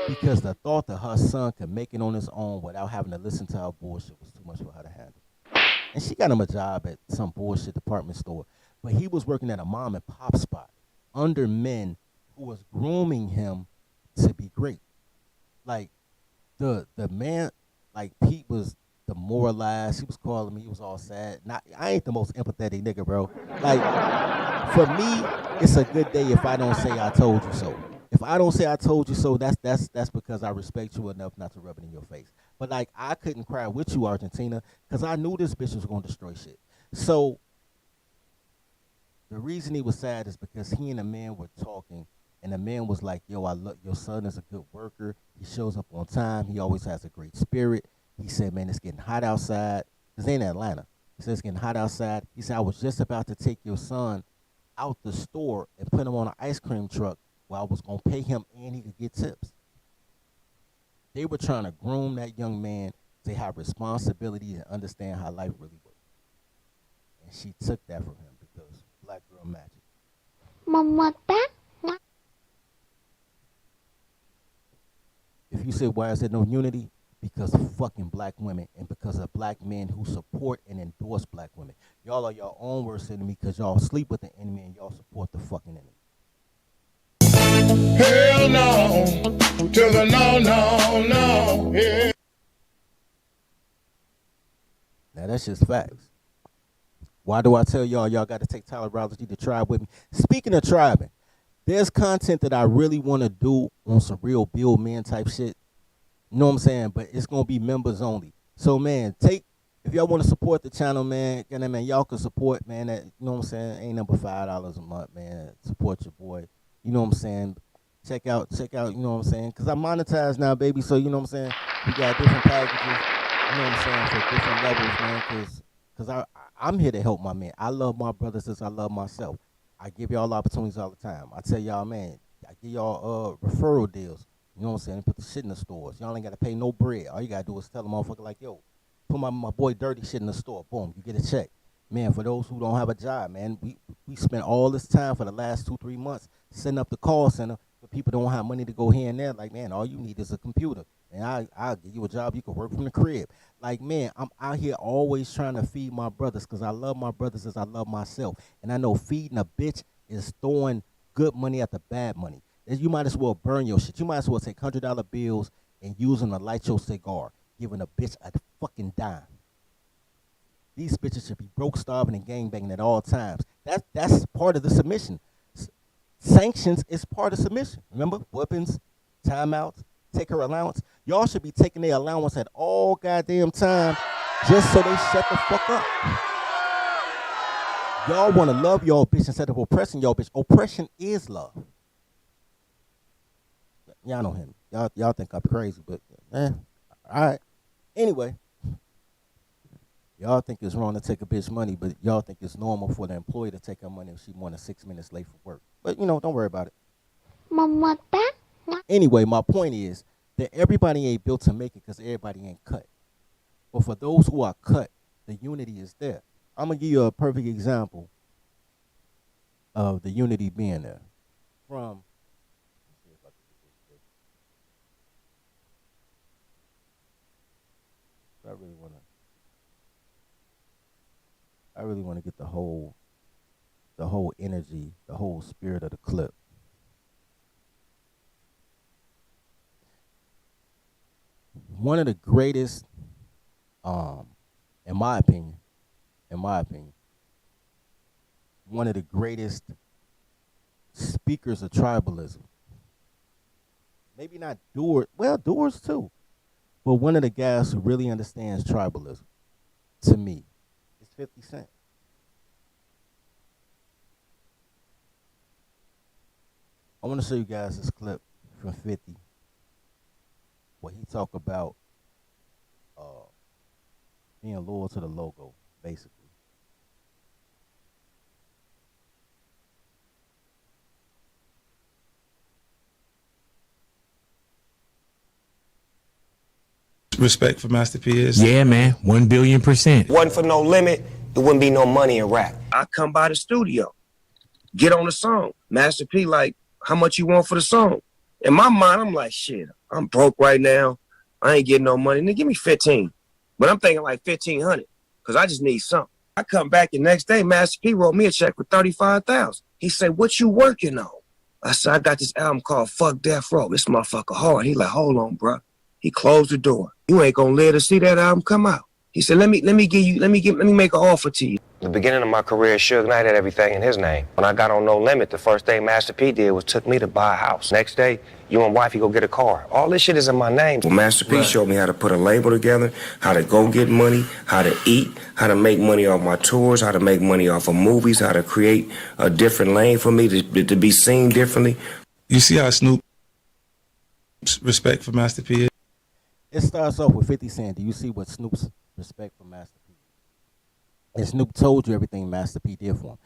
Because the thought that her son could make it on his own without having to listen to her bullshit was too much for her to handle. And she got him a job at some bullshit department store. But he was working at a mom and pop spot under men who was grooming him to be great. Like, the man, like, Pete was demoralized. He was calling me. He was all sad. I ain't the most empathetic nigga, bro. Like, for me, it's a good day if I don't say I told you so. If I don't say I told you so, that's because I respect you enough not to rub it in your face. But, like, I couldn't cry with you, Argentina, because I knew this bitch was going to destroy shit. So the reason he was sad is because he and the man were talking, and the man was like, "Yo, I love your son is a good worker. He shows up on time. He always has a great spirit." He said, "Man, it's getting hot outside." This ain't Atlanta. He said, "It's getting hot outside." He said, "I was just about to take your son out the store and put him on an ice cream truck where I was going to pay him and he could get tips." They were trying to groom that young man to have responsibility and understand how life really works. And she took that from him because black girl magic. Mamata. If you say, why is there no unity? Because of fucking black women and because of black men who support and endorse black women. Y'all are your own worst enemy because y'all sleep with the enemy and y'all support the fucking enemy. Hell no, to the no, yeah. Now that's just facts. Why do I tell y'all got to take tolerology to tribe with me? Speaking of tribing, there's content that I really want to do on some real build men type shit. You know what I'm saying? But it's going to be members only. So, man, if y'all want to support the channel, man, y'all can support, man, that, you know what I'm saying? Ain't number $5 a month, man. Support your boy. You know what I'm saying? Check out, you know what I'm saying? Because I monetize now, baby, so you know what I'm saying? We got different packages, you know what I'm saying, for different levels, man, because I'm here to help my man. I love my brothers as I love myself. I give y'all opportunities all the time. I tell y'all, man, I give y'all referral deals. You know what I'm saying? Put the shit in the stores. Y'all ain't got to pay no bread. All you got to do is tell a motherfucker like, yo, put my boy Dirty shit in the store. Boom, you get a check. Man, for those who don't have a job, man, we spent all this time for the last 2-3 months setting up the call center for people who don't have money to go here and there. Like, man, all you need is a computer. And I'll give you a job. You can work from the crib. Like, man, I'm out here always trying to feed my brothers because I love my brothers as I love myself. And I know feeding a bitch is throwing good money at the bad money. You might as well burn your shit. You might as well take $100 bills and use them to light your cigar, giving a bitch a fucking dime. These bitches should be broke, starving, and gangbanging at all times. That's part of the submission. Sanctions is part of submission. Remember? Weapons, timeouts, take her allowance. Y'all should be taking their allowance at all goddamn time just so they shut the fuck up. Y'all want to love y'all bitch instead of oppressing y'all bitch. Oppression is love. Y'all know him. Y'all think I'm crazy, but all right. Anyway, Y'all think it's wrong to take a bitch money, but y'all think it's normal for the employee to take her money if she more than 6 minutes late for work. But don't worry about it. Mamata. Anyway, my point is that everybody ain't built to make it because everybody ain't cut. But for those who are cut, the unity is there. I'm gonna give you a perfect example of the unity being there. From I really wanna get the whole energy, the whole spirit of the clip. One of the greatest, in my opinion, one of the greatest speakers of tribalism. Maybe not doers too, but one of the guys who really understands tribalism, to me, is 50 Cent. I want to show you guys this clip from 50 where he talk about being loyal to the logo, basically. Respect for Master P is? Yeah, man, 1,000,000,000%. Wasn't for no limit, it wouldn't be no money in rap. I come by the studio, get on the song. Master P like, how much you want for the song? In my mind, I'm like, shit, I'm broke right now. I ain't getting no money. Nigga, give me 15. But I'm thinking like 1,500, because I just need something. I come back the next day, Master P wrote me a check for 35,000. He said, what you working on? I said, I got this album called Fuck Death Row. This motherfucker hard. He like, hold on, bro. He closed the door. You ain't gonna live to see that album come out. He said, let me make an offer to you. The beginning of my career, Suge Knight had everything in his name. When I got on No Limit, the first thing Master P did was took me to buy a house. Next day, you and wifey go get a car. All this shit is in my name. Well, Master P showed me how to put a label together, how to go get money, how to eat, how to make money off my tours, how to make money off of movies, how to create a different lane for me to be seen differently. You see how Snoop's respect for Master P is? It starts off with 50 Cent. Do you see what Snoop's respect for Master P? And Snoop told you everything Master P did for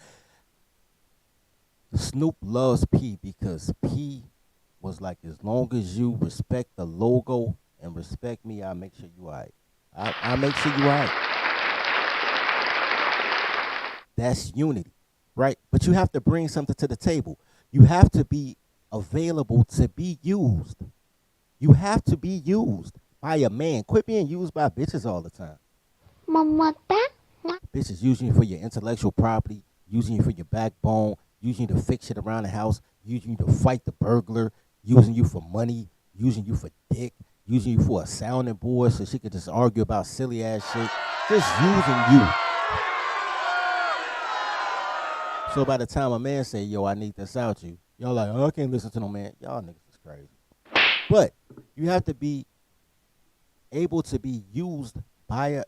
him. Snoop loves P because P was like, as long as you respect the logo and respect me, I'll make sure you all right. I'll make sure you all right. That's unity, right? But you have to bring something to the table. You have to be available to be used. You have to be used by a man. Quit being used by bitches all the time. Mamata. Bitches using you for your intellectual property, using you for your backbone, using you to fix shit around the house, using you to fight the burglar, using you for money, using you for dick, using you for a sounding board so she could just argue about silly ass shit. Just using you. So by the time a man say, yo, I need this out you, y'all like, oh, I can't listen to no man. Y'all niggas is crazy. But you have to be able to be used by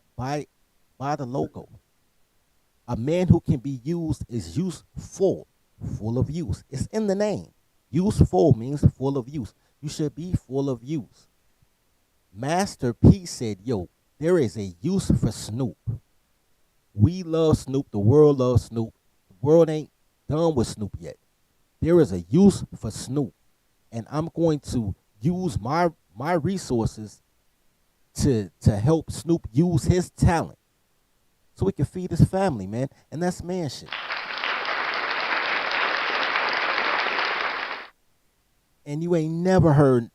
the logo. A man who can be used is useful, full of use. It's in the name. Useful means full of use. You should be full of use. Master P said, yo, there is a use for Snoop. We love Snoop. The world loves Snoop. The world ain't done with Snoop yet. There is a use for Snoop. And I'm going to use my resources to help Snoop use his talent so he can feed his family, man. And that's man shit. And you ain't never heard.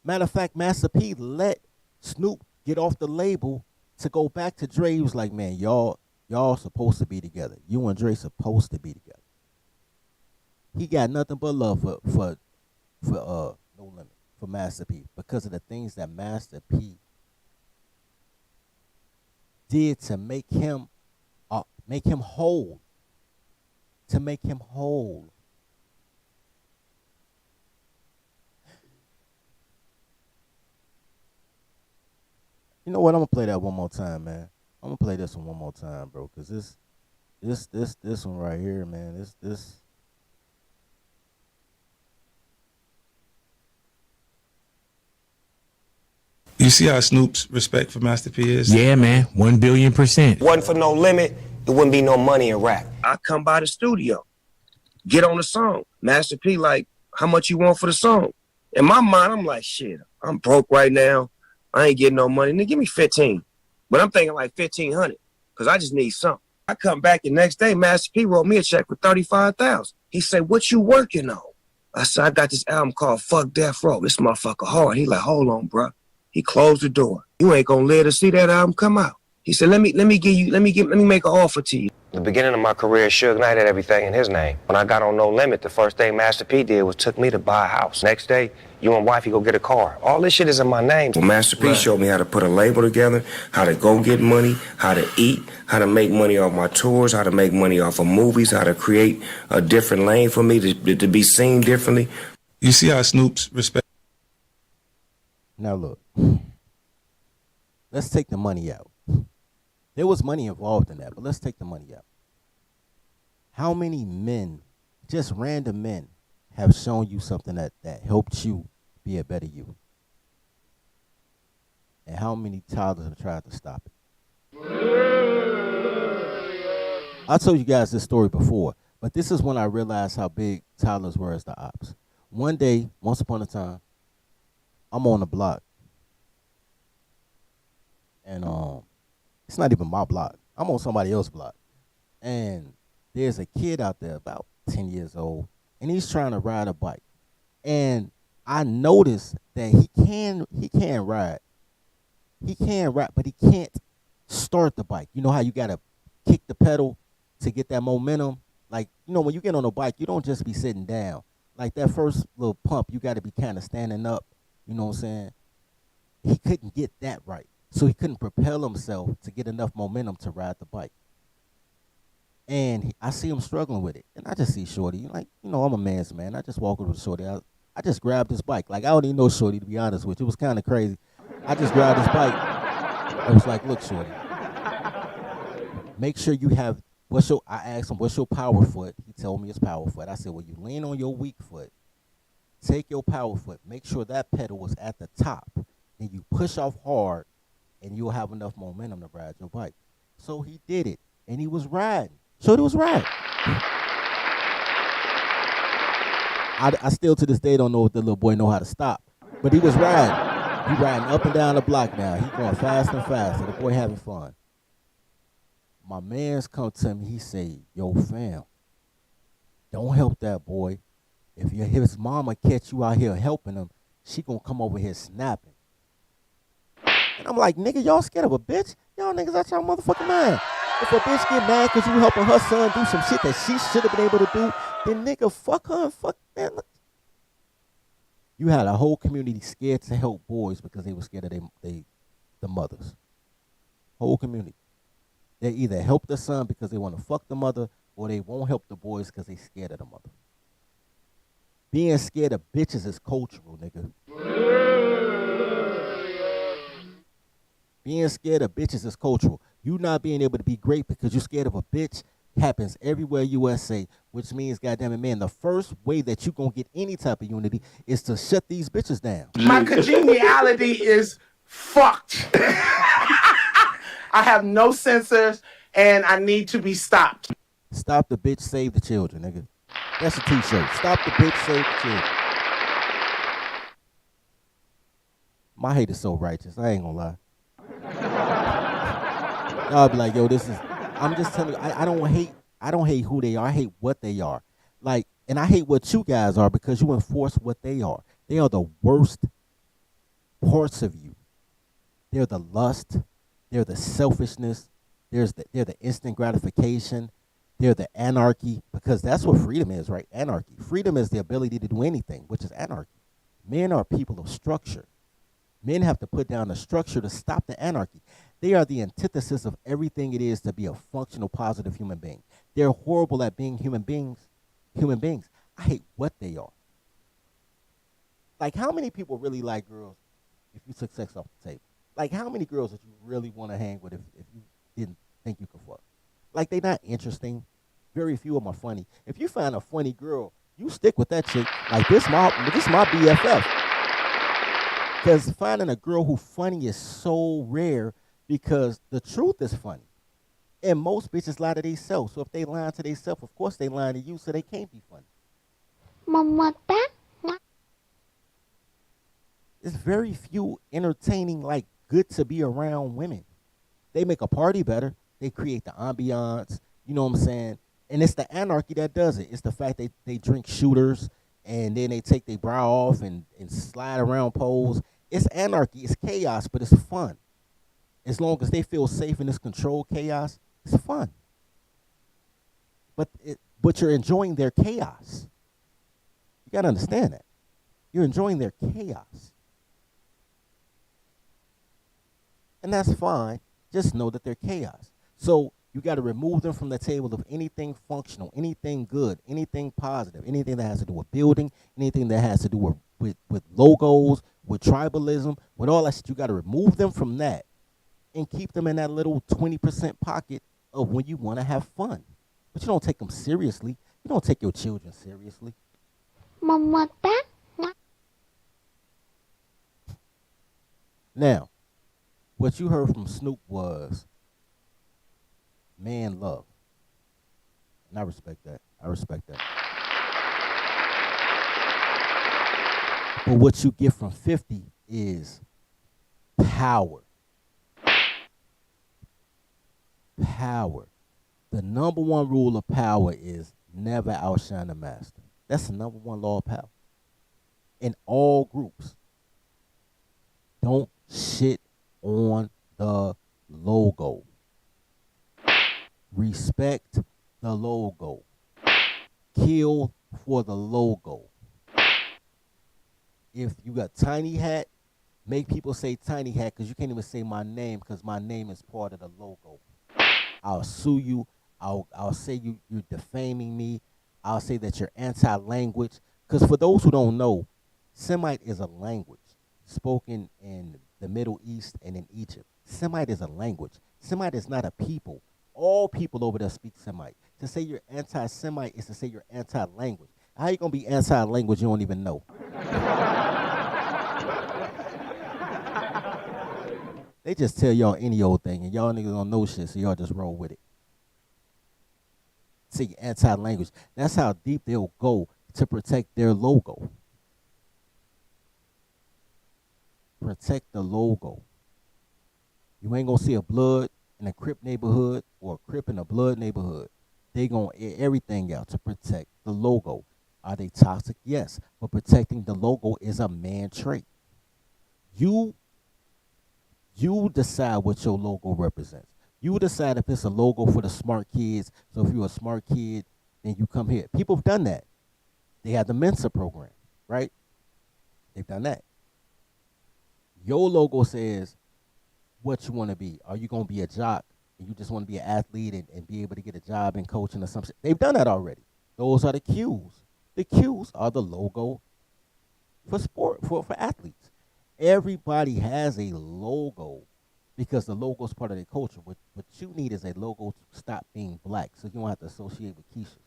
Matter of fact, Master P let Snoop get off the label to go back to Dre. He was like, man, y'all supposed to be together. You and Dre supposed to be together. He got nothing but love for No Limit, for Master P, because of the things that Master P did to make him whole. To make him whole. You know what? I'm gonna play that one more time, man. I'm gonna play this one more time, bro, because this one right here, man. This. You You see how Snoop's respect for Master P is? Yeah, man. 1,000,000,000%. Wasn't for no limit, it wouldn't be no money in rap. I come by the studio, get on the song. Master P like, how much you want for the song? In my mind, I'm like, shit, I'm broke right now. I ain't getting no money. Nigga, give me 15. But I'm thinking like 1,500 because I just need something. I come back the next day, Master P wrote me a check for 35,000. He said, what you working on? I said, I got this album called Fuck Death Row. This motherfucker hard. He like, hold on, bro. He closed the door. You ain't gonna live to see that album come out. He said, let me make an offer to you. The beginning of my career, Suge Knight had everything in his name. When I got on No Limit, the first thing Master P did was took me to buy a house. Next day, you and wifey go get a car. All this shit is in my name. Well, Master P showed me how to put a label together, how to go get money, how to eat, how to make money off my tours, how to make money off of movies, how to create a different lane for me to be seen differently. You see how Snoop's respect. Now look, let's take the money out. There was money involved in that, but let's take the money out. How many men, just random men, have shown you something that helped you be a better you? And how many toddlers have tried to stop it? I told you guys this story before, but this is when I realized how big toddlers were as the ops. One day, once upon a time, I'm on the block. And it's not even my block. I'm on somebody else's block. And there's a kid out there about 10 years old, and he's trying to ride a bike. And I noticed that he can ride. He can ride, but he can't start the bike. You know how you got to kick the pedal to get that momentum? Like, you know, when you get on a bike, you don't just be sitting down. Like that first little pump, you got to be kind of standing up. You know what I'm saying? He couldn't get that right. So he couldn't propel himself to get enough momentum to ride the bike. And I see him struggling with it. And I just see Shorty. Like, you know, I'm a man's man. I just walk over to Shorty. I just grabbed his bike. Like, I don't even know Shorty, to be honest with you. It was kind of crazy. I just grabbed his bike. I was like, look, Shorty, make sure you have, I asked him, what's your power foot? He told me his power foot. I said, well, you lean on your weak foot. Take your power foot. Make sure that pedal was at the top. Then you push off hard, and you'll have enough momentum to ride your bike. So he did it, and he was riding. Shorty was riding. I still to this day don't know if the little boy know how to stop, but he was riding. He riding up and down the block now. He going fast and fast, and the boy having fun. My man's come to me, he say, yo, fam, don't help that boy. If his mama catch you out here helping him, she gonna come over here snapping. And I'm like, nigga, y'all scared of a bitch? Y'all niggas out y'all motherfucking mind. If a bitch get mad because you helping her son do some shit that she should have been able to do, then nigga, fuck her and fuck that. You had a whole community scared to help boys because they were scared of the mothers. Whole community. They either help the son because they want to fuck the mother, or they won't help the boys because they scared of the mother. Being scared of bitches is cultural, nigga. Being scared of bitches is cultural. You not being able to be great because you're scared of a bitch happens everywhere USA, which means, goddamn it, man, the first way that you gonna get any type of unity is to shut these bitches down. My congeniality is fucked. I have no censors, and I need to be stopped. Stop the bitch, save the children, nigga. That's a t-shirt. Stop the bitch, save the children. My hate is so righteous. I ain't gonna lie. Y'all be like, yo, I'm just telling you, I don't hate who they are. I hate what they are. Like, and I hate what you guys are because you enforce what they are. They are the worst parts of you. They're the lust. They're the selfishness. They're the instant gratification. They're the anarchy, because that's what freedom is, right? Anarchy. Freedom is the ability to do anything, which is anarchy. Men are people of structure. Men have to put down the structure to stop the anarchy. They are the antithesis of everything it is to be a functional, positive human being. They're horrible at being human beings. I hate what they are. Like, how many people really like girls if you took sex off the table? Like, how many girls would you really want to hang with if you didn't think you could fuck? Like, they not interesting. Very few of them are funny. If you find a funny girl, you stick with that chick. Like, this my BFF. Because finding a girl who funny is so rare because the truth is funny. And most bitches lie to themselves. So if they lying to themselves, of course they lying to you, so they can't be funny. Mamata. There's very few entertaining, like good to be around women. They make a party better. They create the ambiance. You know what I'm saying? And it's the anarchy that does it. It's the fact that they drink shooters and then they take their bra off and slide around poles. It's anarchy. It's chaos, but it's fun. As long as they feel safe in this controlled chaos, it's fun. But you're enjoying their chaos. You gotta understand that. You're enjoying their chaos. And that's fine. Just know that they're chaos. So you got to remove them from the table of anything functional, anything good, anything positive, anything that has to do with building, anything that has to do with logos, with tribalism, with all that shit. You got to remove them from that and keep them in that little 20% pocket of when you want to have fun. But you don't take them seriously. You don't take your children seriously. Mamata. Now, what you heard from Snoop was man love. And I respect that. I respect that. But what you get from 50 is power. Power. The number one rule of power is never outshine the master. That's the number one law of power. In all groups. Don't shit on the logo. Respect the logo. Kill for the logo. If you got Tiny Hat, make people say Tiny Hat because you can't even say my name because my name is part of the logo. I'll sue you. I'll say you're defaming me. I'll say that you're anti-language. Because for those who don't know, Semite is a language spoken in the Middle East and in Egypt. Semite is a language. Semite is not a people. All people over there speak Semite. To say you're anti-Semite is to say you're anti-language. How you going to be anti-language you don't even know? They just tell y'all any old thing, and y'all niggas don't know shit, so y'all just roll with it. Say anti-language. That's how deep they'll go to protect their logo. Protect the logo. You ain't gonna see a blood in a Crip neighborhood or a Crip in a blood neighborhood. They gonna air everything out to protect the logo. Are they toxic? Yes, but protecting the logo is a man trait. You decide what your logo represents. You decide if it's a logo for the smart kids. So if you're a smart kid, then you come here. People have done that. They have the Mensa program, right? They've done that. Your logo says what you want to be. Are you going to be a jock and you just want to be an athlete and be able to get a job in coaching or something? They've done that already. Those are the Qs. The Qs are the logo for sport, for athletes. Everybody has a logo because the logo is part of their culture. What you need is a logo to stop being black so you don't have to associate with Keisha.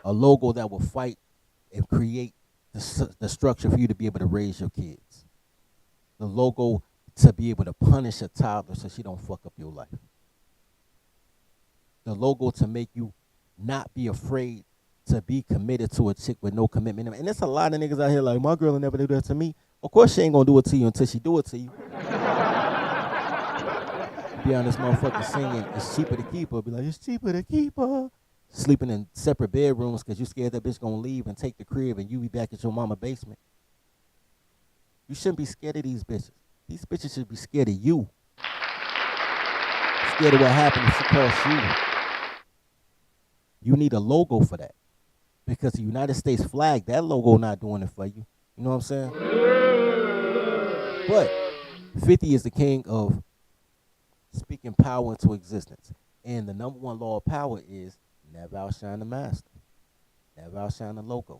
A logo that will fight and create the structure for you to be able to raise your kids. The logo to be able to punish a toddler so she don't fuck up your life. The logo to make you not be afraid to be committed to a chick with no commitment. And there's a lot of niggas out here like, my girl will never do that to me. Of course she ain't gonna do it to you until she do it to you. Be on this motherfucker singing, it's cheaper to keep her. Be like, it's cheaper to keep her. Sleeping in separate bedrooms because you scared that bitch gonna leave and take the crib and you be back at your mama basement. You shouldn't be scared of these bitches. These bitches should be scared of you. Scared of what happened if she calls you. You need a logo for that. Because the United States flag, that logo not doing it for you. You know what I'm saying? But 50 is the king of speaking power into existence. And the number one law of power is never outshine the master. Never outshine the logo.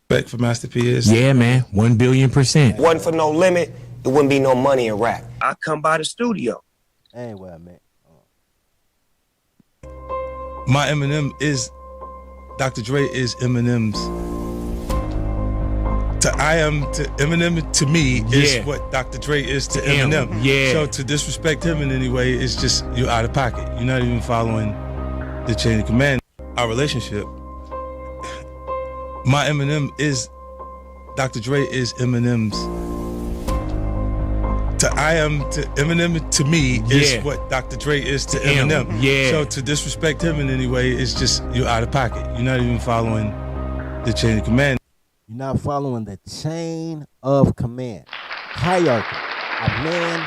Respect for Master P is? Yeah, man. 1,000,000,000%. Wasn't for no limit, it wouldn't be no money in rap. I come by the studio. Anyway, man. My Eminem is Dr. Dre is Eminem's. I am to Eminem to me is what Dr. Dre is to Eminem. Yeah. So to disrespect him in any way is just you're out of pocket. You're not even following the chain of command. Our relationship. My Eminem is Dr. Dre is Eminem's. I am to Eminem to me is what Dr. Dre is to Eminem. Yeah. So to disrespect him in any way is just you're out of pocket. You're not even following the chain of command. You're not following the chain of command. Hierarchy. A man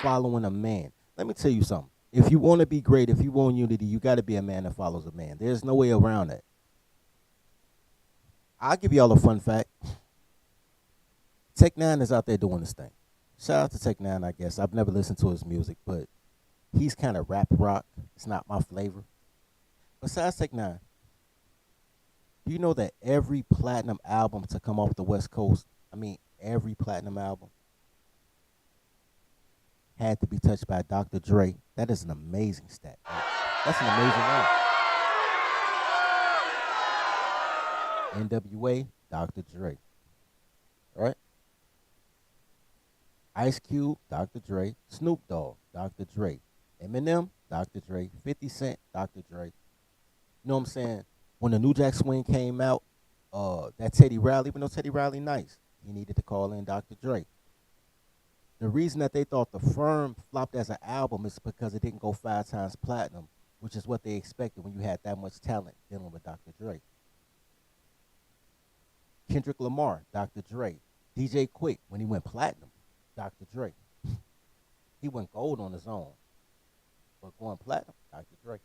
following a man. Let me tell you something. If you want to be great, if you want unity, you got to be a man that follows a man. There's no way around that. I'll give y'all a fun fact. Tech Nine is out there doing this thing. Shout out to Tech Nine, I guess. I've never listened to his music, but he's kind of rap rock. It's not my flavor. Besides Tech Nine, do you know that every platinum album to come off the West Coast, every platinum album had to be touched by Dr. Dre? That is an amazing stat. Right? That's an amazing one. NWA, Dr. Dre. All right? Ice Cube, Dr. Dre. Snoop Dogg, Dr. Dre. Eminem, Dr. Dre. 50 Cent, Dr. Dre. You know what I'm saying? When the New Jack Swing came out, that Teddy Riley, even though Teddy Riley nice, he needed to call in Dr. Dre. The reason that they thought The Firm flopped as an album is because it didn't go 5 times platinum, which is what they expected when you had that much talent dealing with Dr. Dre. Kendrick Lamar, Dr. Dre. DJ Quick, when he went platinum, Dr. Dre. He went gold on his own, but going platinum, Dr. Dre.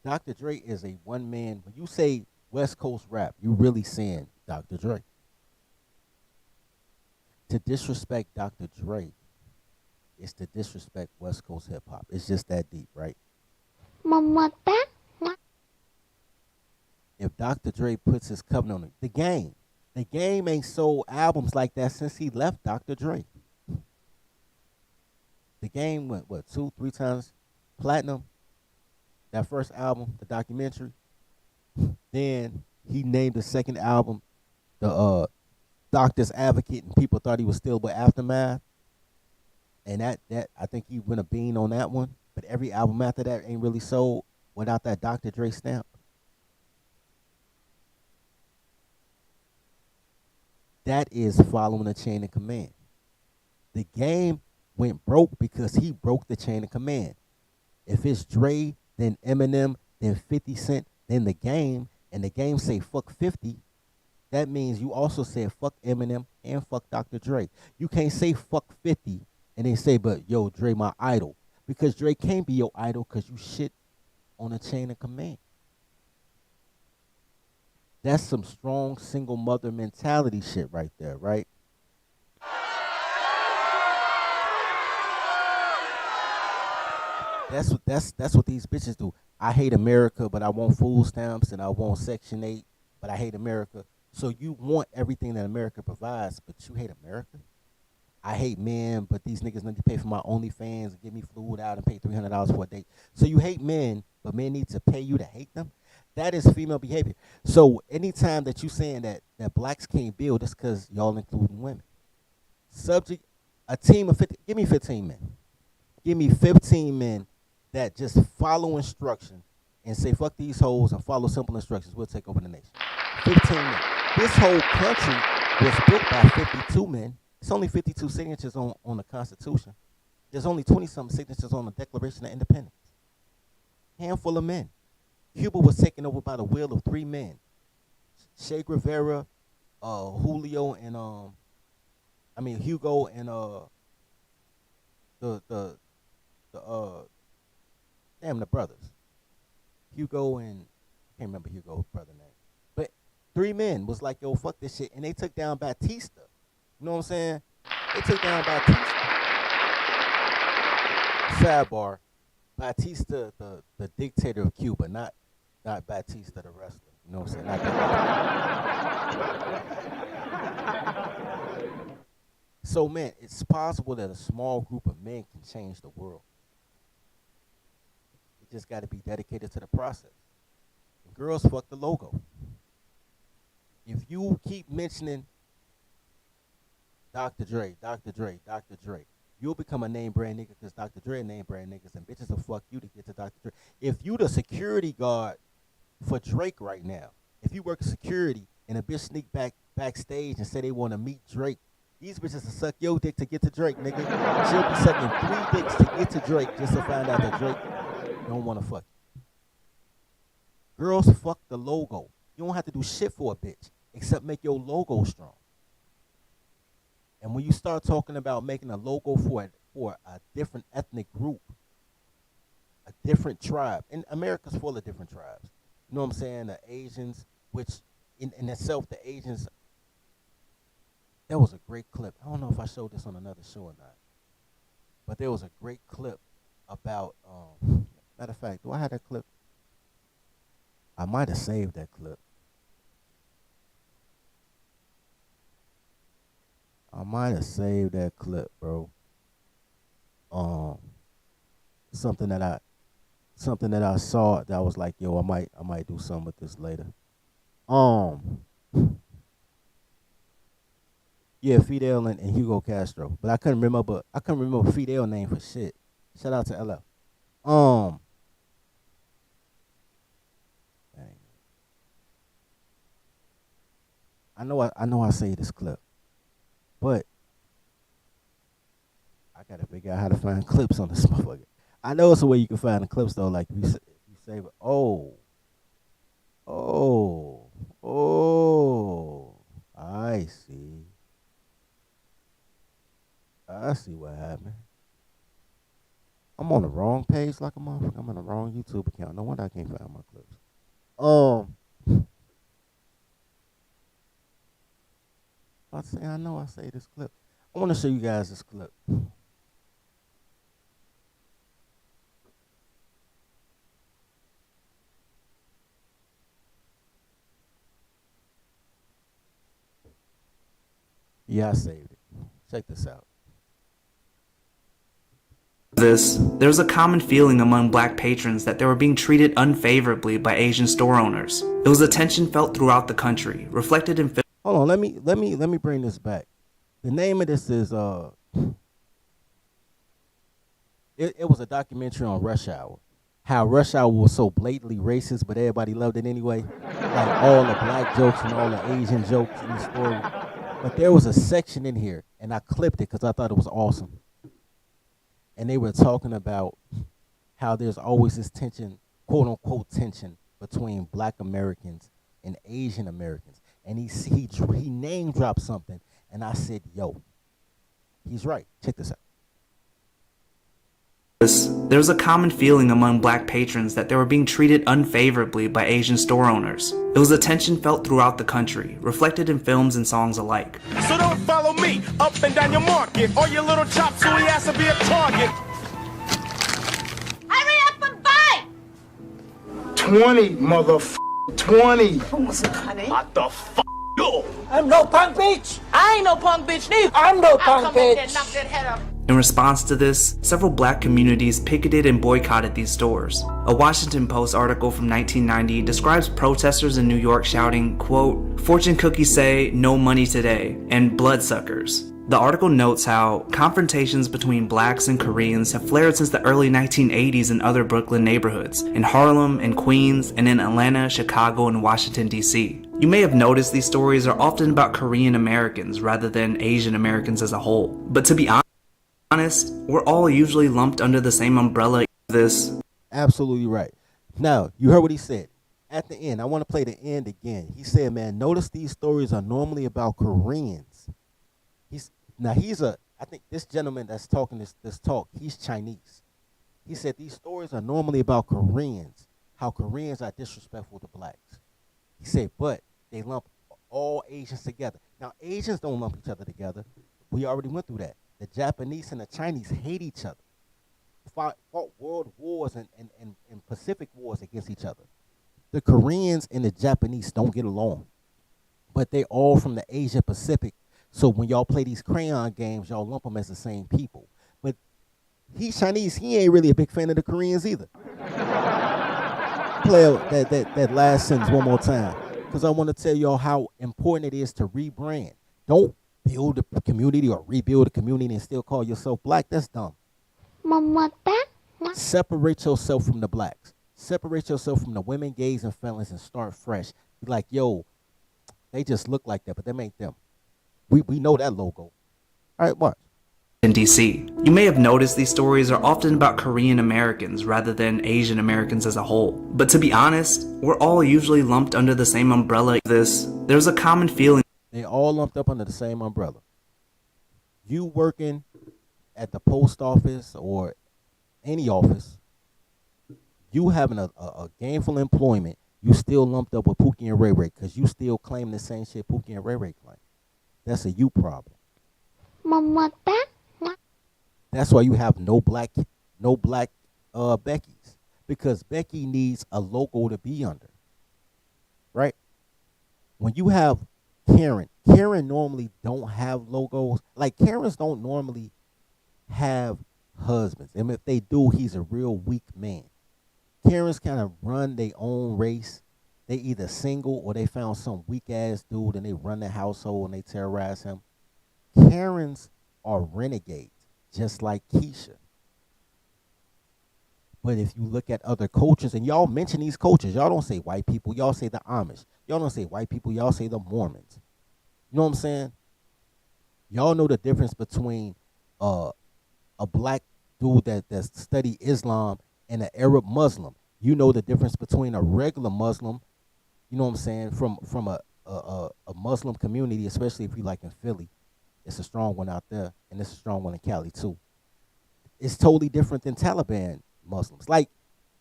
Dr. Dre is a one-man. When you say West Coast rap, you really saying Dr. Dre. To disrespect Dr. Dre is to disrespect West Coast hip-hop. It's just that deep, right? Mamata. If Dr. Dre puts his covenant on the game ain't sold albums like that since he left Dr. Dre. The game went, 2-3 times platinum? That first album, the documentary. Then he named the second album the Doctor's Advocate, and people thought he was still with Aftermath. And that I think he went a bean on that one. But every album after that ain't really sold without that Dr. Dre stamp. That is following the chain of command. The game went broke because he broke the chain of command. If it's Dre, then Eminem, then 50 Cent, then the game, and the game say fuck 50, that means you also said fuck Eminem and fuck Dr. Dre. You can't say fuck 50 and then say, but yo, Dre my idol. Because Dre can't be your idol because you shit on the chain of command. That's some strong single mother mentality shit right there, right? That's what these bitches do. I hate America, but I want food stamps and I want Section 8, but I hate America. So you want everything that America provides, but you hate America? I hate men, but these niggas need to pay for my OnlyFans and give me food out and pay $300 for a date. So you hate men, but men need to pay you to hate them? That is female behavior. So anytime that you saying that blacks can't build, that's because y'all including women. Subject, a team of 50, give me 15 men. Give me 15 men that just follow instructions and say, fuck these hoes and follow simple instructions. We'll take over the nation. 15 men. This whole country was built by 52 men. It's only 52 signatures on the Constitution. There's only 20-something signatures on the Declaration of Independence. Handful of men. Cuba was taken over by the will of 3 men. Che Guevara, Julio, and Hugo, and the brothers. Hugo and I can't remember Hugo's brother name. But 3 men was like, yo, fuck this shit. And they took down Batista. You know what I'm saying? They took down Batista. Sidebar. Batista, the dictator of Cuba, not Batista the wrestler. You know what I'm saying? Not that. So, man, it's possible that a small group of men can change the world. It just got to be dedicated to the process. And girls fuck the logo. If you keep mentioning Dr. Dre, Dr. Dre, Dr. Dre, you'll become a name brand nigga because Dr. Dre a name brand niggas and bitches will fuck you to get to Dr. Dre. If you the security guard for Drake right now, if you work security and a bitch sneak backstage and say they want to meet Drake, these bitches will suck your dick to get to Drake, nigga. She'll be sucking 3 dicks to get to Drake just to find out that Drake don't want to fuck you. Girls fuck the logo. You don't have to do shit for a bitch except make your logo strong. And when you start talking about making a logo for a different ethnic group, a different tribe, and America's full of different tribes. You know what I'm saying? The Asians, which in itself, the Asians, that was a great clip. I don't know if I showed this on another show or not, but there was a great clip about, matter of fact, do I have that clip? I might have saved that clip. I might have saved that clip, bro. Something that I saw that I was like, yo, I might do something with this later. Yeah, Fidel and Hugo Castro, but I couldn't remember Fidel name for shit. Shout out to LF. Dang. I know I say this clip. But I gotta figure out how to find clips on this motherfucker. I know it's a way you can find the clips though. Like you save it. Oh, I see. I see what happened. I'm on the wrong page like a motherfucker. I'm on the wrong YouTube account. No wonder I can't find my clips. I say I know I say this clip. I want to show you guys this clip. Yeah, I saved it. Check this out. There's a common feeling among black patrons that they were being treated unfavorably by Asian store owners. It was a tension felt throughout the country, reflected in Hold on, let me bring this back. The name of this is it was a documentary on Rush Hour. How Rush Hour was so blatantly racist, but everybody loved it anyway. Like all the black jokes and all the Asian jokes in the story. But there was a section in here, and I clipped it because I thought it was awesome. And they were talking about how there's always this tension, quote unquote tension, between black Americans and Asian Americans. And he name dropped something, and I said, yo, he's right. Check this out. There's a common feeling among black patrons that they were being treated unfavorably by Asian store owners. It was a tension felt throughout the country, reflected in films and songs alike. So don't follow me up and down your market, or your little chop suey ass will be a target. Hurry up and buy! 20, motherfucker, 20. Who's honey? What the fuck? Yo. I'm no punk bitch. I ain't no punk bitch neither. I'm no punk bitch. Knock that head up. In response to this, several black communities picketed and boycotted these stores. A Washington Post article from 1990 describes protesters in New York shouting, quote, "Fortune cookies say no money today," and bloodsuckers. The article notes how confrontations between blacks and Koreans have flared since the early 1980s in other Brooklyn neighborhoods, in Harlem and Queens, and in Atlanta, Chicago, and Washington, D.C. You may have noticed these stories are often about Korean Americans rather than Asian Americans as a whole. But to be honest, we're all usually lumped under the same umbrella. This absolutely right. Now, you heard what he said. At the end, I want to play the end again. He said, man, notice these stories are normally about Koreans. I think this gentleman that's talking this talk, he's Chinese. He said these stories are normally about Koreans, how Koreans are disrespectful to blacks. He said, but they lump all Asians together. Now, Asians don't lump each other together. We already went through that. The Japanese and the Chinese hate each other, fought world wars and Pacific wars against each other. The Koreans and the Japanese don't get along, but they're all from the Asia Pacific. So when y'all play these crayon games, y'all lump them as the same people. But he's Chinese. He ain't really a big fan of the Koreans either. play that last sentence one more time because I want to tell y'all how important it is to rebrand. Don't build a community or rebuild a community and still call yourself black. That's dumb. Separate yourself from the blacks. Separate yourself from the women, gays, and felons and start fresh. Be like, yo, they just look like that, but them ain't them. We know that logo. All right, watch. In DC, you may have noticed these stories are often about Korean Americans rather than Asian Americans as a whole. But to be honest, we're all usually lumped under the same umbrella. There's a common feeling. They all lumped up under the same umbrella. You working at the post office or any office, you having a gainful employment, you still lumped up with Pookie and Ray Ray because you still claim the same shit Pookie and Ray Ray claim. That's a you problem. That's why you have no black Beckys, because Becky needs a logo to be under, right? When you have Karen normally don't have logos. Like Karens don't normally have husbands, and if they do, he's a real weak man. Karens kind of run their own race. They either single or they found some weak ass dude and they run the household and they terrorize him. Karens are renegades, just like Keisha. But if you look at other cultures, and y'all mention these cultures, y'all don't say white people, y'all say the Amish. Y'all don't say white people, y'all say the Mormons. You know what I'm saying? Y'all know the difference between a black dude that study Islam and an Arab Muslim. You know the difference between a regular Muslim, you know what I'm saying, from a Muslim community, especially if you like in Philly. It's a strong one out there, and it's a strong one in Cali too. It's totally different than Taliban Muslims. Like,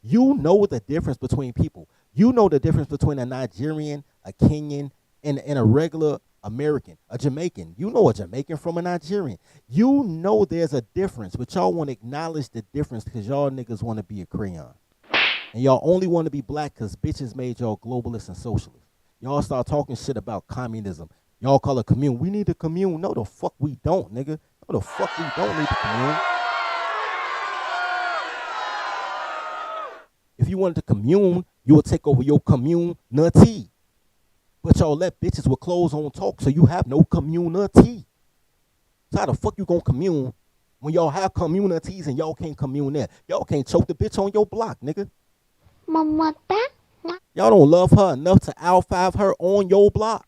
you know the difference between people. You know the difference between a Nigerian, a Kenyan, and a regular American, a Jamaican. You know a Jamaican from a Nigerian. You know there's a difference, but y'all want to acknowledge the difference because y'all niggas want to be a crayon. And y'all only want to be black because bitches made y'all globalists and socialists. Y'all start talking shit about communism. Y'all call it commune. We need to commune. No, the fuck we don't, nigga. No, the fuck we don't need to commune. If you wanted to commune, you would take over your community. But y'all let bitches with clothes on talk, so you have no community. So how the fuck you gonna commune when y'all have communities and y'all can't commune there? Y'all can't choke the bitch on your block, nigga. Y'all don't love her enough to out-5 her on your block.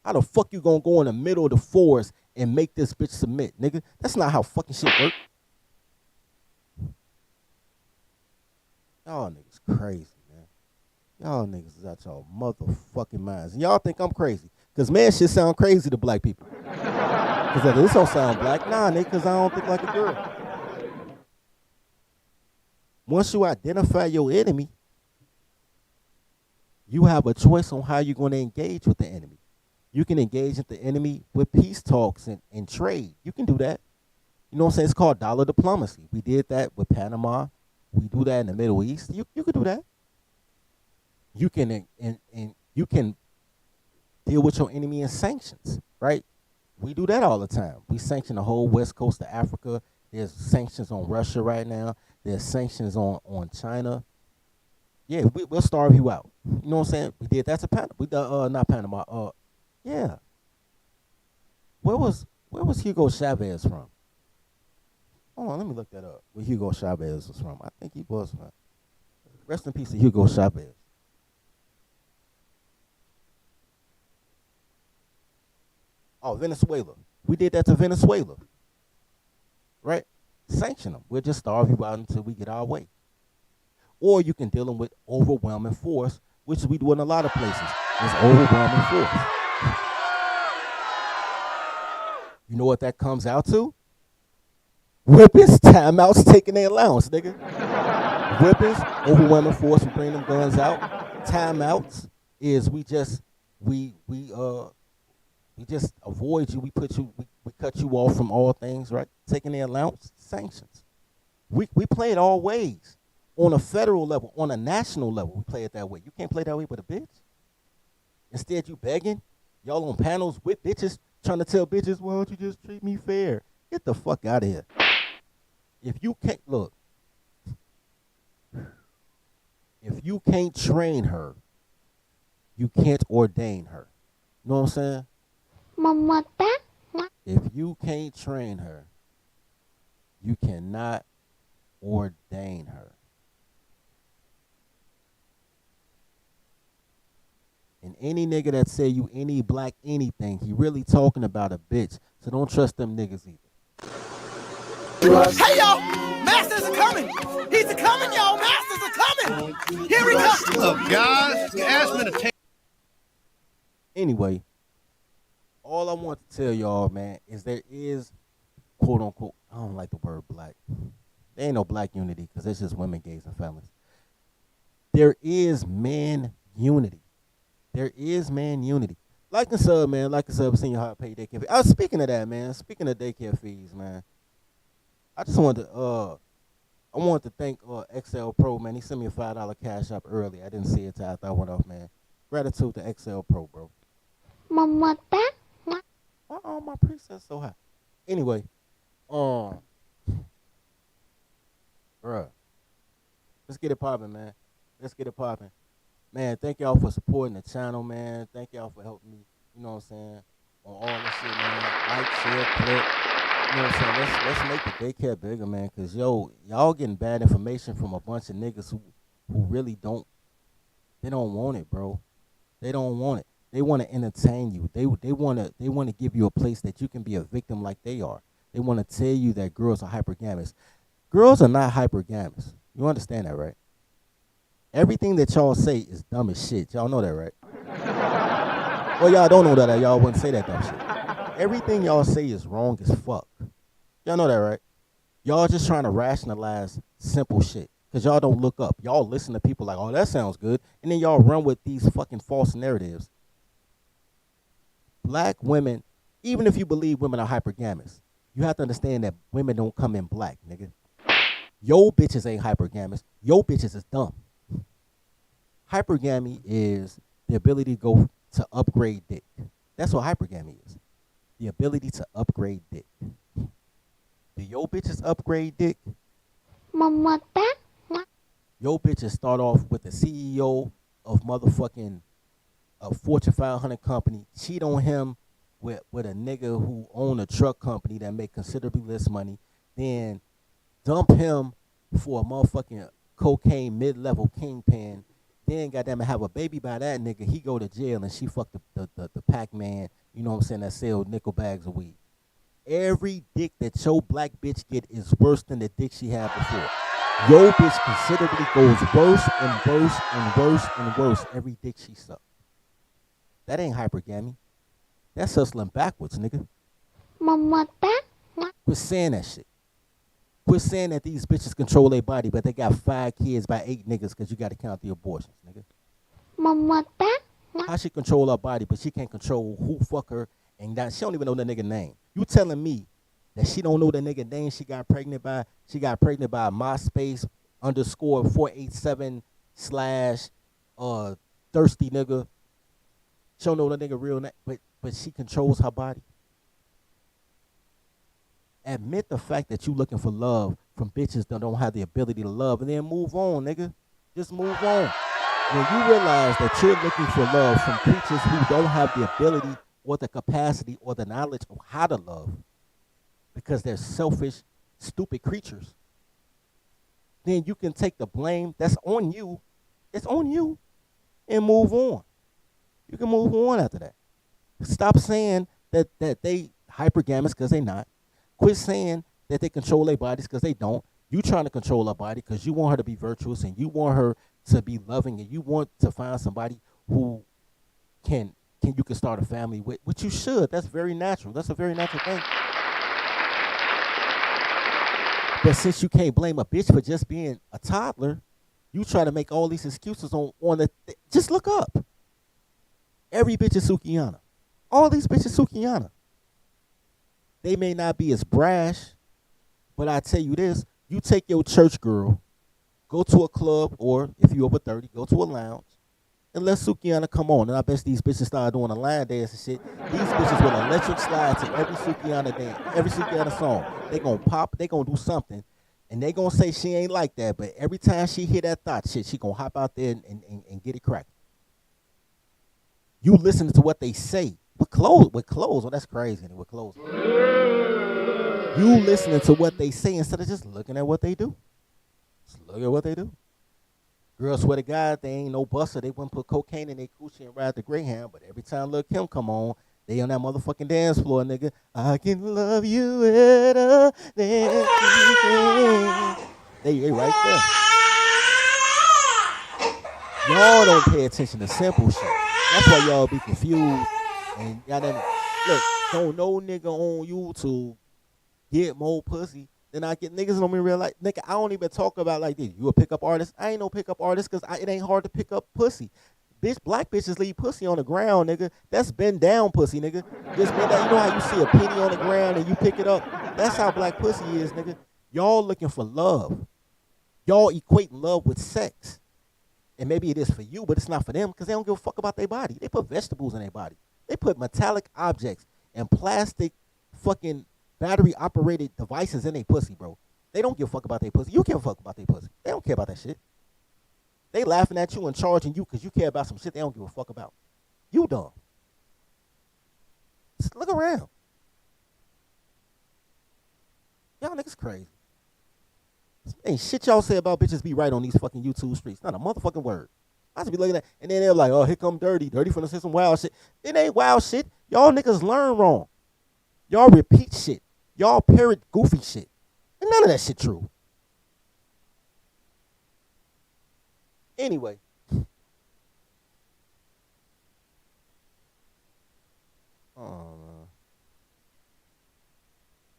How the fuck you gonna go in the middle of the forest and make this bitch submit, nigga? That's not how fucking shit work. Y'all niggas crazy, man. Y'all niggas is out y'all motherfucking minds. And y'all think I'm crazy. Because man shit sound crazy to black people. Because like, this don't sound black. Nah, nigga, because I don't think like a girl. Once you identify your enemy, you have a choice on how you're going to engage with the enemy. You can engage with the enemy with peace talks and trade. You can do that. You know what I'm saying? It's called dollar diplomacy. We did that with Panama. We do that in the Middle East. You can do that. You can and you can deal with your enemy in sanctions, right? We do that all the time. We sanction the whole west coast of Africa. There's sanctions on Russia right now. There's sanctions on China. Yeah, we'll starve you out. You know what I'm saying? We did that to Panama. We not Panama. Yeah. Where was Hugo Chavez from? Hold on, let me look that up. Where Hugo Chavez was from? I think he was from. Rest in peace to Hugo Chavez. Oh, Venezuela. We did that to Venezuela. Right? Sanction them. We'll just starve you out until we get our way. Or you can deal them with overwhelming force, which we do in a lot of places. It's overwhelming force. You know what that comes out to? Whippings, timeouts, taking their allowance, nigga. Whippings, overwhelming force, we bring them guns out. Timeouts is we just avoid you. We cut you off from all things, right? Taking their allowance, sanctions. We play it all ways. On a federal level, on a national level, we play it that way. You can't play that way with a bitch. Instead, you begging. Y'all on panels with bitches trying to tell bitches, why don't you just treat me fair? Get the fuck out of here. If you can't, look, If you can't train her, you can't ordain her. You know what I'm saying? Mamata. If you can't train her, you cannot ordain her. And any nigga that say you any black anything, he really talking about a bitch. So don't trust them niggas either. Hey y'all, masters are coming. He's a coming, y'all. Masters are coming. Here we go. Look, guys, you asked me to take. Anyway, all I want to tell y'all, man, is there is quote unquote. I don't like the word black. There ain't no black unity because it's just women, gays, and felons. There is man unity. There is man unity. Like and sub, man. Like and sub, seeing how I pay daycare fees. I was speaking of that, man. Speaking of daycare fees, man. I just wanted to I wanted to thank XL Pro, man. He sent me a $5 cash up early. I didn't see it till after I went off, man. Gratitude to XL Pro, bro. Mamata. Uh-oh, my preset's so high. Anyway, bruh. Let's get it popping, man. Let's get it popping. Man, thank y'all for supporting the channel, man. Thank y'all for helping me, you know what I'm saying, on all this shit, man. Like, share, click. You know what I'm saying? Let's make the daycare bigger, man, because, yo, y'all getting bad information from a bunch of niggas who really don't, they don't want it, bro. They don't want it. They want to entertain you. They want to give you a place that you can be a victim like they are. They want to tell you that girls are hypergamous. Girls are not hypergamous. You understand that, right? Everything that y'all say is dumb as shit. Y'all know that, right? Well, y'all don't know that. Y'all wouldn't say that dumb shit. Everything y'all say is wrong as fuck. Y'all know that, right? Y'all just trying to rationalize simple shit. Because y'all don't look up. Y'all listen to people like, oh, that sounds good. And then y'all run with these fucking false narratives. Black women, even if you believe women are hypergamous, you have to understand that women don't come in black, nigga. Yo bitches ain't hypergamous. Yo bitches is dumb. Hypergamy is the ability to go to upgrade dick. That's what hypergamy is. The ability to upgrade dick. Do yo bitches upgrade dick? Mamata. Yo bitches start off with the CEO of motherfucking a Fortune 500 company, cheat on him with a nigga who own a truck company that make considerably less money, then dump him for a motherfucking cocaine mid-level kingpin, then goddamn have a baby by that nigga, he go to jail and she fuck the Pac-Man, you know what I'm saying, that sell nickel bags of weed. Every dick that your black bitch get is worse than the dick she had before. Your bitch considerably goes worse and worse and worse and worse every dick she suck. That ain't hypergamy. That's hustling backwards, nigga. Mamata. Quit saying that shit. Quit saying that these bitches control their body, but they got 5 kids by 8 niggas because you got to count the abortions, nigga. Mamata. How she control her body, but she can't control who fuck her, and that she don't even know the nigga name. You telling me that she don't know the nigga name she got pregnant by? She got pregnant by MySpace _487 / thirsty nigga. She don't know the nigga real name, but she controls her body. Admit the fact that you looking for love from bitches that don't have the ability to love, and then move on, nigga. Just move on. When you realize that you're looking for love from creatures who don't have the ability or the capacity or the knowledge of how to love, because they're selfish, stupid creatures, then you can take the blame that's on you. It's on you, and move on. You can move on after that. Stop saying that they hypergamous because they not. Quit saying that they control their bodies because they don't. You trying to control her body because you want her to be virtuous and you want her to be loving and you want to find somebody who you can start a family with, which you should. That's very natural. That's a very natural thing. But since you can't blame a bitch for just being a toddler, you try to make all these excuses on the. Just look up. Every bitch is Sukiyana. All these bitches Sukiyana. They may not be as brash, but I tell you this: you take your church girl, go to a club, or if you're over 30, go to a lounge, and let Sukiyana come on. And I bet these bitches start doing a line dance and shit. These bitches will electric slide to every Sukiyana dance, every Sukiyana song. They gonna pop, they gonna do something. And they gonna say she ain't like that, but every time she hear that thought shit, she gonna hop out there and get it cracking. You listening to what they say. With clothes, well, that's crazy. With clothes. You listening to what they say instead of just looking at what they do. Just look at what they do. Girls swear to God, they ain't no buster. They wouldn't put cocaine in their coochie and ride the Greyhound, but every time Lil' Kim come on, they on that motherfucking dance floor, nigga. I can love you better than anything. They right there. Y'all don't pay attention to simple shit. That's why y'all be confused. And y'all never, look, don't no nigga on YouTube get more pussy than I get. Niggas don't even realize, nigga, I don't even talk about like this. You a pickup artist? I ain't no pickup artist because it ain't hard to pick up pussy. Bitch, black bitches leave pussy on the ground, nigga. That's bend down pussy, nigga. Just bend down. You know how you see a penny on the ground and you pick it up? That's how black pussy is, nigga. Y'all looking for love. Y'all equating love with sex. And maybe it is for you, but it's not for them because they don't give a fuck about their body. They put vegetables in their body. They put metallic objects and plastic fucking battery-operated devices in their pussy, bro. They don't give a fuck about their pussy. You give a fuck about their pussy. They don't care about that shit. They laughing at you and charging you because you care about some shit they don't give a fuck about. You dumb. Just look around. Y'all niggas crazy. Ain't shit y'all say about bitches be right on these fucking YouTube streets. Not a motherfucking word. I just be looking at, and then they're like, oh, here come Dirty. Dirty finna say some wild shit. It ain't wild shit. Y'all niggas learn wrong. Y'all repeat shit. Y'all parrot goofy shit. And none of that shit true. Anyway. Oh, man.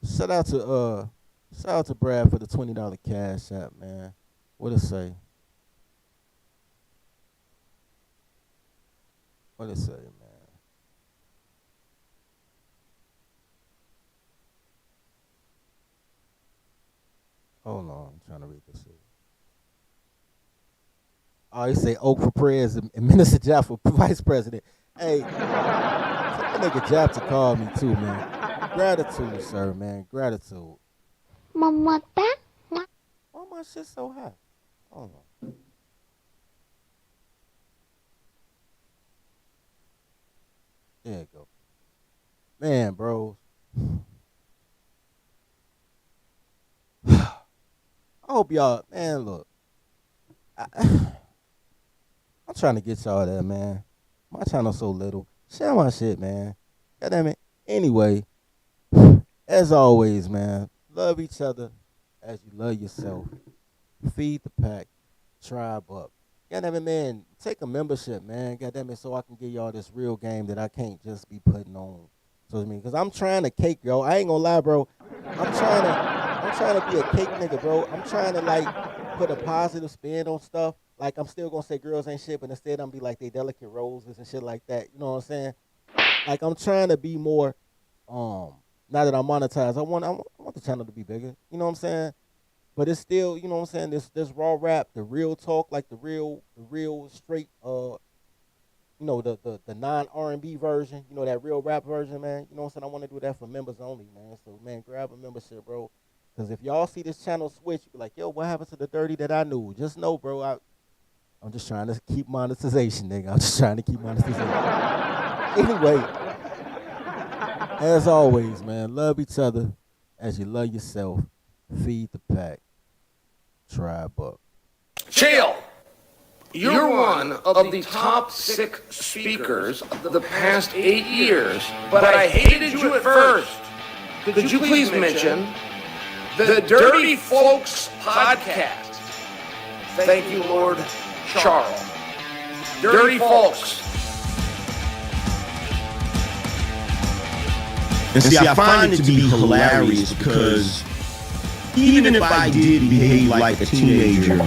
Shout out to Brad for the $20 cash app, man. What it say? What it say, man? Hold on, I'm trying to read this shit. Oh, he say Oak for prayers and Minister Jap for vice president. Hey, that nigga Jap to call me too, man. Gratitude, sir, man. Gratitude. Mamata. Why my shit so high? Hold on. There you go. Man, bro. I hope y'all, man, look. I'm trying to get y'all there, man. My channel's so little. Share my shit, man. God damn it. Anyway, as always, man, love each other as you love yourself. Feed the pack. Tribe up. God damn it, man. Take a membership, man. God damn it, so I can give y'all this real game that I can't just be putting on. So I mean, because I'm trying to cake, yo. I ain't gonna lie, bro. I'm trying to be a cake nigga, bro. I'm trying to like put a positive spin on stuff. Like I'm still gonna say girls ain't shit, but instead I'm be like they delicate roses and shit like that. You know what I'm saying? Like I'm trying to be more. Now that I'm monetized, I want the channel to be bigger. You know what I'm saying? But it's still, you know what I'm saying, this raw rap, the real talk, like the real straight, you know, the non-R&B version, you know, that real rap version, man. You know what I'm saying? I want to do that for members only, man. So, man, grab a membership, bro. Because if y'all see this channel switch, you be like, yo, what happened to the Dirty that I knew? Just know, bro, I'm just trying to keep monetization, nigga. I'm just trying to keep monetization. Anyway, as always, man, love each other as you love yourself. Feed the pack. Tribe up. Chill. You're one of the top 6 speakers of the past 8 years, but I hated you at first. Could you please mention the Dirty Folks podcast? Thank you, Lord Charles. Dirty Folks. And see, I find it to be hilarious because even if I did behave like a teenager,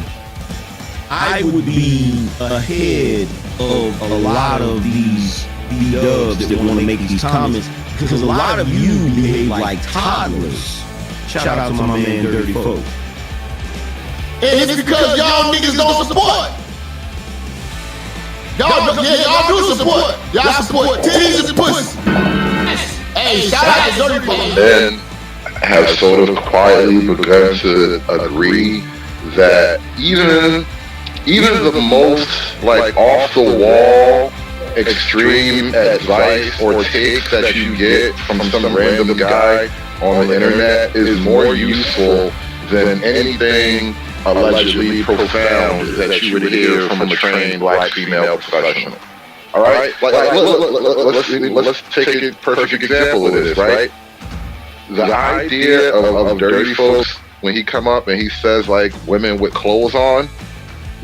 I would be ahead of a lot of these B-dubs that want to make these comments because a lot of you behave like toddlers. Shout out to my man Dirty Folk. And it's because y'all niggas don't support. Y'all do support. Y'all support titties and pussy. Hey, shout out to Dirty Folk. And have sort of quietly begun to agree that even the most like off the wall extreme advice or take that you get from some random guy on the internet is more useful than anything allegedly profound that you would hear from a trained black female professional. All right, let's take a perfect example of this, right? The idea of dirty folks when he come up and he says like women with clothes on,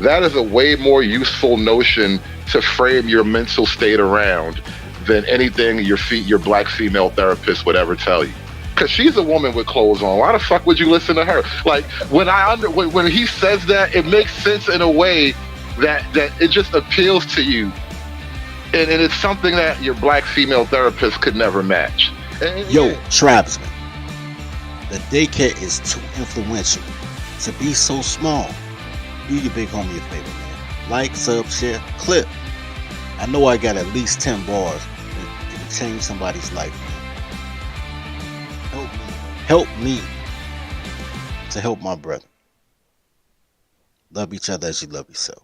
that is a way more useful notion to frame your mental state around than anything your black female therapist would ever tell you. Because she's a woman with clothes on. Why the fuck would you listen to her? Like when he says that, it makes sense in a way that it just appeals to you, and it's something that your black female therapist could never match. Yo, tribesman, the daycare is too influential to be so small. Do your big homie a favor, man. Like, sub, share, clip. I know I got at least 10 bars that can change somebody's life, man. Help me to help my brother. Love each other as you love yourself.